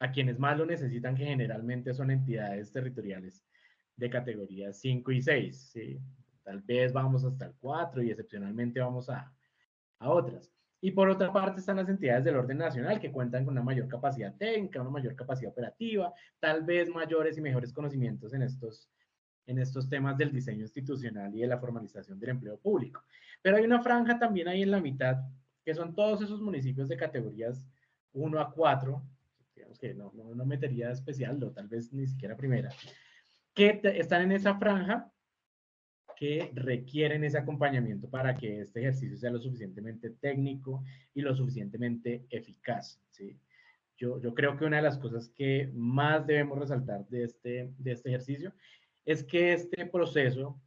A quienes más lo necesitan, que generalmente son entidades territoriales de categorías 5 y 6, ¿sí? Tal vez vamos hasta el 4 y excepcionalmente vamos a otras. Y por otra parte están las entidades del orden nacional que cuentan con una mayor capacidad técnica, una mayor capacidad operativa, tal vez mayores y mejores conocimientos en estos temas del diseño institucional y de la formalización del empleo público. Pero hay una franja también ahí en la mitad, que son todos esos municipios de categorías 1 a 4, digamos que no metería especial, o tal vez ni siquiera primera, que están en esa franja que requieren ese acompañamiento para que este ejercicio sea lo suficientemente técnico y lo suficientemente eficaz, ¿sí? Yo creo que una de las cosas que más debemos resaltar de este ejercicio es que este proceso,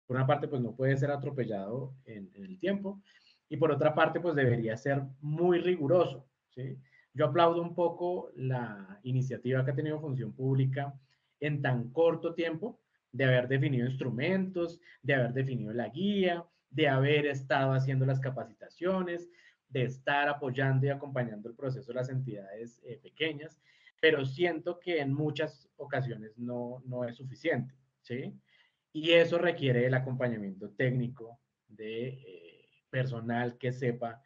por una parte, pues no puede ser atropellado en el tiempo y por otra parte, pues debería ser muy riguroso, ¿sí? Yo aplaudo un poco la iniciativa que ha tenido Función Pública en tan corto tiempo, de haber definido instrumentos, de haber definido la guía, de haber estado haciendo las capacitaciones, de estar apoyando y acompañando el proceso de las entidades pequeñas, pero siento que en muchas ocasiones no es suficiente, ¿sí? Y eso requiere el acompañamiento técnico de personal que sepa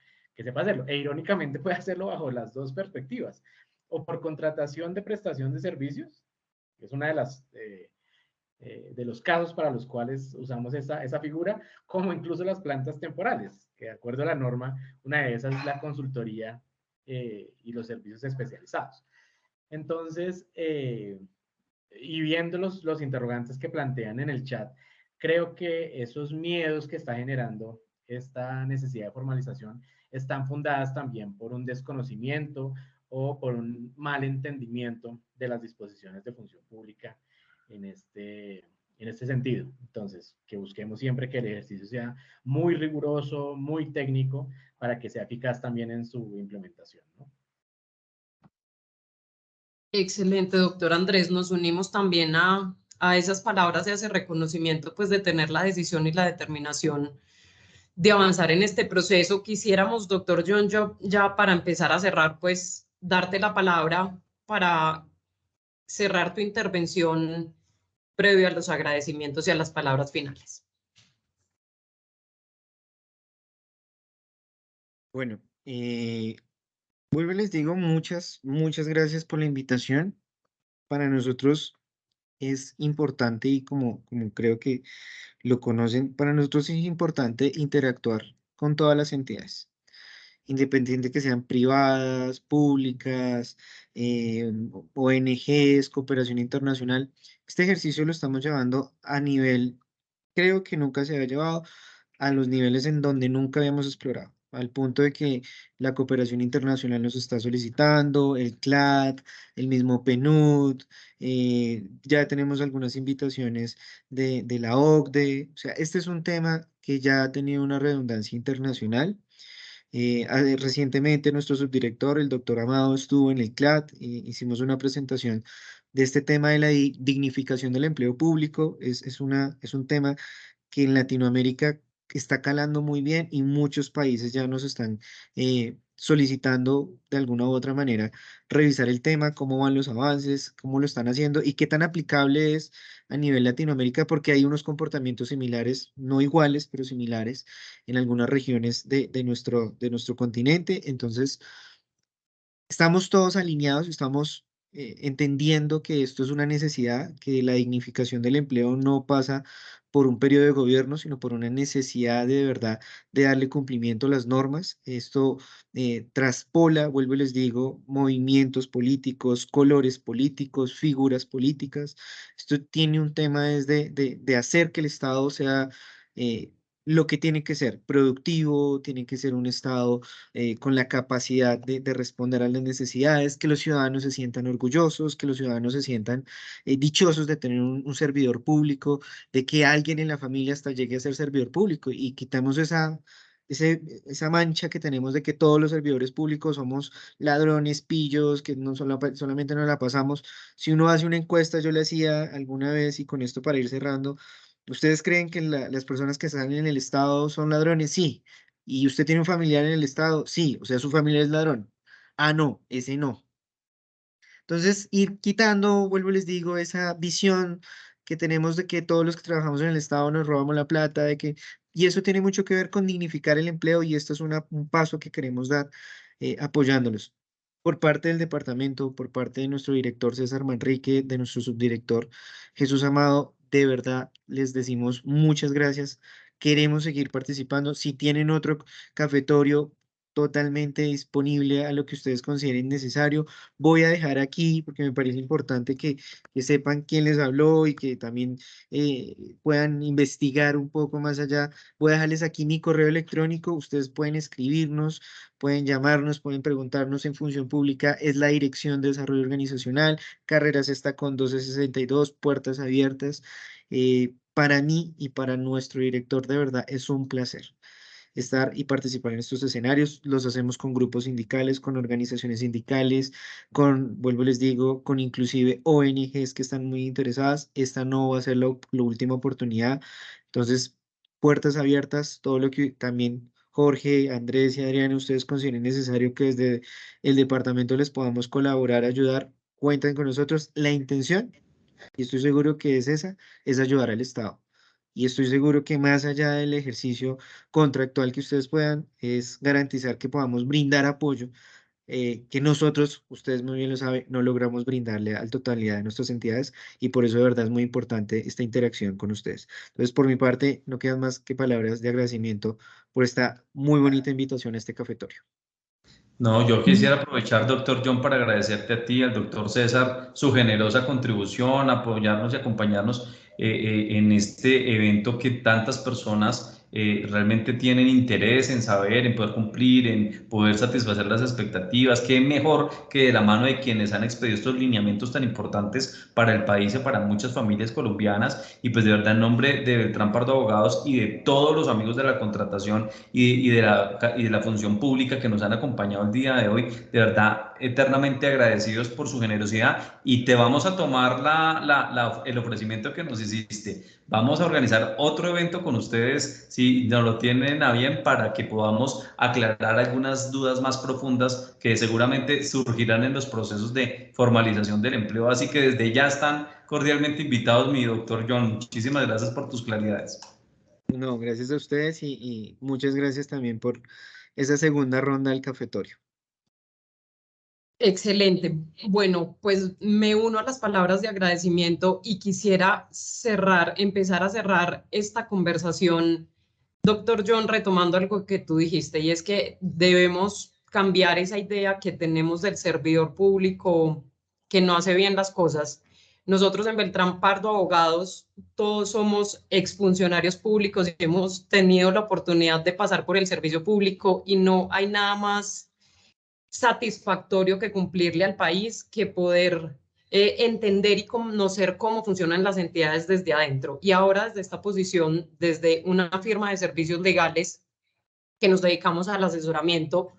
hacerlo. E irónicamente puede hacerlo bajo las dos perspectivas, o por contratación de prestación de servicios, que es una de los casos para los cuales usamos esa figura, como incluso las plantas temporales, que de acuerdo a la norma, una de esas es la consultoría y los servicios especializados. Entonces, y viendo los interrogantes que plantean en el chat, creo que esos miedos que está generando esta necesidad de formalización están fundadas también por un desconocimiento o por un mal entendimiento de las disposiciones de función pública en en este sentido. Entonces, que busquemos siempre que el ejercicio sea muy riguroso, muy técnico, para que sea eficaz también en su implementación, ¿no? Excelente, doctor Andrés. Nos unimos también a esas palabras y a ese reconocimiento, pues, de tener la decisión y la determinación de avanzar en este proceso. Quisiéramos, doctor John, ya para empezar a cerrar, pues, darte la palabra para cerrar tu intervención previo a los agradecimientos y a las palabras finales. Bueno, vuelvo y les digo muchas gracias por la invitación. Para nosotros es importante y como creo que lo conocen, para nosotros es importante interactuar con todas las entidades, independiente que sean privadas, públicas, ONGs, cooperación internacional. Este ejercicio lo estamos llevando a nivel, creo que nunca se había llevado, a los niveles en donde nunca habíamos explorado, al punto de que la cooperación internacional nos está solicitando, el CLAD, el mismo PNUD, ya tenemos algunas invitaciones de la OCDE. O sea, este es un tema que ya ha tenido una redundancia internacional. Recientemente nuestro subdirector, el doctor Amado, estuvo en el CLAD, hicimos una presentación de este tema de la dignificación del empleo público. Es un tema que en Latinoamérica está calando muy bien y muchos países ya nos están solicitando de alguna u otra manera revisar el tema, cómo van los avances, cómo lo están haciendo y qué tan aplicable es a nivel Latinoamérica, porque hay unos comportamientos similares, no iguales, pero similares en algunas regiones de nuestro continente. Entonces, estamos todos alineados, estamos entendiendo que esto es una necesidad, que la dignificación del empleo no pasa por un periodo de gobierno, sino por una necesidad de verdad de darle cumplimiento a las normas. Esto traspola, vuelvo y les digo, movimientos políticos, colores políticos, figuras políticas. Esto tiene un tema es de hacer que el Estado sea lo que tiene que ser, productivo, tiene que ser un Estado con la capacidad de responder a las necesidades, que los ciudadanos se sientan orgullosos, que los ciudadanos se sientan dichosos de tener un servidor público, de que alguien en la familia hasta llegue a ser servidor público y quitamos esa mancha que tenemos de que todos los servidores públicos somos ladrones, pillos, que no solamente nos la pasamos. Si uno hace una encuesta, yo le hacía alguna vez, y con esto para ir cerrando, ¿ustedes creen que las personas que están en el Estado son ladrones? Sí. ¿Y usted tiene un familiar en el Estado? Sí. O sea, su familia es ladrón. Ah, no, ese no. Entonces, ir quitando, vuelvo y les digo, esa visión que tenemos de que todos los que trabajamos en el Estado nos robamos la plata, y eso tiene mucho que ver con dignificar el empleo, y esto es un paso que queremos dar apoyándolos. Por parte del departamento, por parte de nuestro director César Manrique, de nuestro subdirector Jesús Amado, de verdad les decimos muchas gracias. Queremos seguir participando. Si tienen otro cafetorio totalmente disponible a lo que ustedes consideren necesario, voy a dejar aquí, porque me parece importante que sepan quién les habló y que también puedan investigar un poco más allá. Voy a dejarles aquí mi correo electrónico. Ustedes pueden escribirnos, pueden llamarnos, pueden preguntarnos en Función Pública. Es la Dirección de Desarrollo Organizacional, Carrera Sexta con 1262, puertas abiertas. Para mí y para nuestro director, de verdad, es un placer estar y participar en estos escenarios. Los hacemos con grupos sindicales, con organizaciones sindicales, vuelvo les digo, con inclusive ONGs que están muy interesadas. Esta no va a ser la última oportunidad. Entonces, puertas abiertas, todo lo que también Jorge, Andrés y Adriana, ustedes consideren necesario que desde el departamento les podamos colaborar, ayudar, cuenten con nosotros. La intención, y estoy seguro que es esa, es ayudar al Estado. Y estoy seguro que más allá del ejercicio contractual que ustedes puedan, es garantizar que podamos brindar apoyo que nosotros, ustedes muy bien lo saben, no logramos brindarle a la totalidad de nuestras entidades, y por eso de verdad es muy importante esta interacción con ustedes. Entonces, por mi parte, no quedan más que palabras de agradecimiento por esta muy bonita invitación a este cafetorio. No, yo quisiera aprovechar, doctor John, para agradecerte a ti, al doctor César, su generosa contribución, apoyarnos y acompañarnos en este evento que tantas personas realmente tienen interés en saber, en poder cumplir, en poder satisfacer las expectativas. Qué mejor que de la mano de quienes han expedido estos lineamientos tan importantes para el país y para muchas familias colombianas. Y pues de verdad, en nombre de Beltrán Pardo Abogados y de todos los amigos de la contratación y de la función pública que nos han acompañado el día de hoy, de verdad, eternamente agradecidos por su generosidad, y te vamos a tomar el ofrecimiento que nos hiciste. Vamos a organizar otro evento con ustedes, si nos lo tienen a bien, para que podamos aclarar algunas dudas más profundas que seguramente surgirán en los procesos de formalización del empleo. Así que desde ya están cordialmente invitados, mi doctor John. Muchísimas gracias por tus claridades. No, gracias a ustedes y muchas gracias también por esa segunda ronda del cafetorio. Excelente. Bueno, pues me uno a las palabras de agradecimiento y quisiera empezar a cerrar esta conversación, doctor John, retomando algo que tú dijiste, y es que debemos cambiar esa idea que tenemos del servidor público que no hace bien las cosas. Nosotros en Beltrán Pardo Abogados, todos somos exfuncionarios públicos y hemos tenido la oportunidad de pasar por el servicio público, y no hay nada más satisfactorio que cumplirle al país, que poder entender y conocer cómo funcionan las entidades desde adentro. Y ahora desde esta posición, desde una firma de servicios legales que nos dedicamos al asesoramiento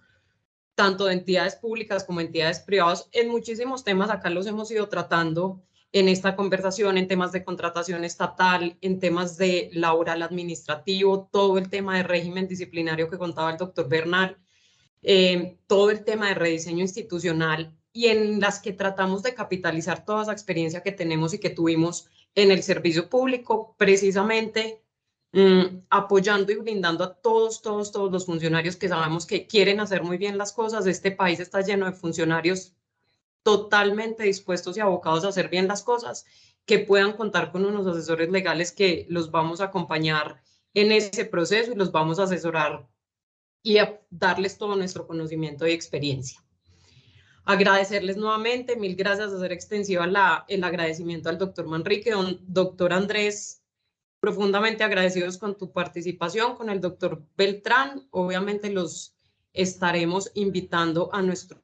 tanto de entidades públicas como entidades privadas en muchísimos temas, acá los hemos ido tratando en esta conversación, en temas de contratación estatal, en temas de laboral administrativo, todo el tema de régimen disciplinario que contaba el doctor Bernal, todo el tema de rediseño institucional, y en las que tratamos de capitalizar toda esa experiencia que tenemos y que tuvimos en el servicio público, precisamente apoyando y brindando a todos los funcionarios que sabemos que quieren hacer muy bien las cosas. Este país está lleno de funcionarios totalmente dispuestos y abocados a hacer bien las cosas, que puedan contar con unos asesores legales que los vamos a acompañar en ese proceso y los vamos a asesorar y a darles todo nuestro conocimiento y experiencia. Agradecerles nuevamente, mil gracias, hacer extensiva el agradecimiento al doctor Manrique, doctor Andrés, profundamente agradecidos con tu participación, con el doctor Beltrán. Obviamente los estaremos invitando a nuestro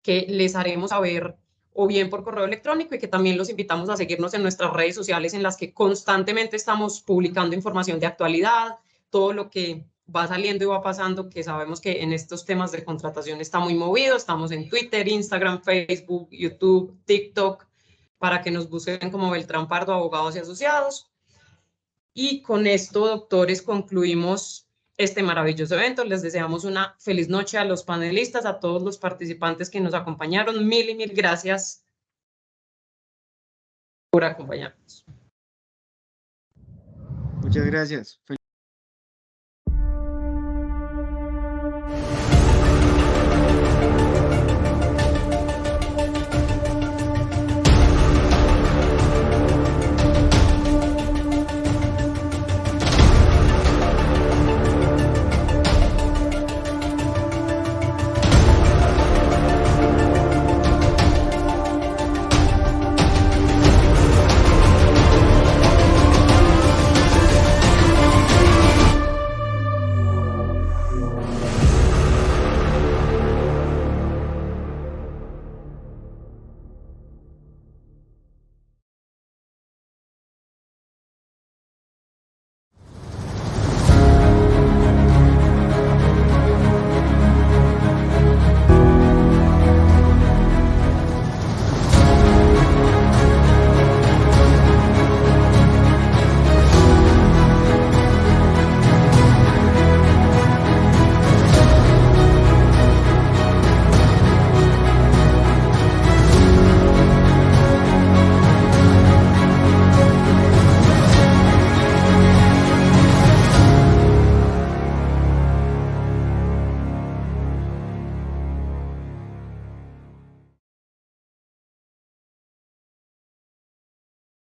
que les haremos saber o bien por correo electrónico, y que también los invitamos a seguirnos en nuestras redes sociales, en las que constantemente estamos publicando información de actualidad, todo lo que va saliendo y va pasando, que sabemos que en estos temas de contratación está muy movido. Estamos en Twitter, Instagram, Facebook, YouTube, TikTok, para que nos busquen como Beltrán Pardo Abogados y Asociados. Y con esto, doctores, concluimos este maravilloso evento. Les deseamos una feliz noche a los panelistas, a todos los participantes que nos acompañaron. Mil y mil gracias por acompañarnos. Muchas gracias.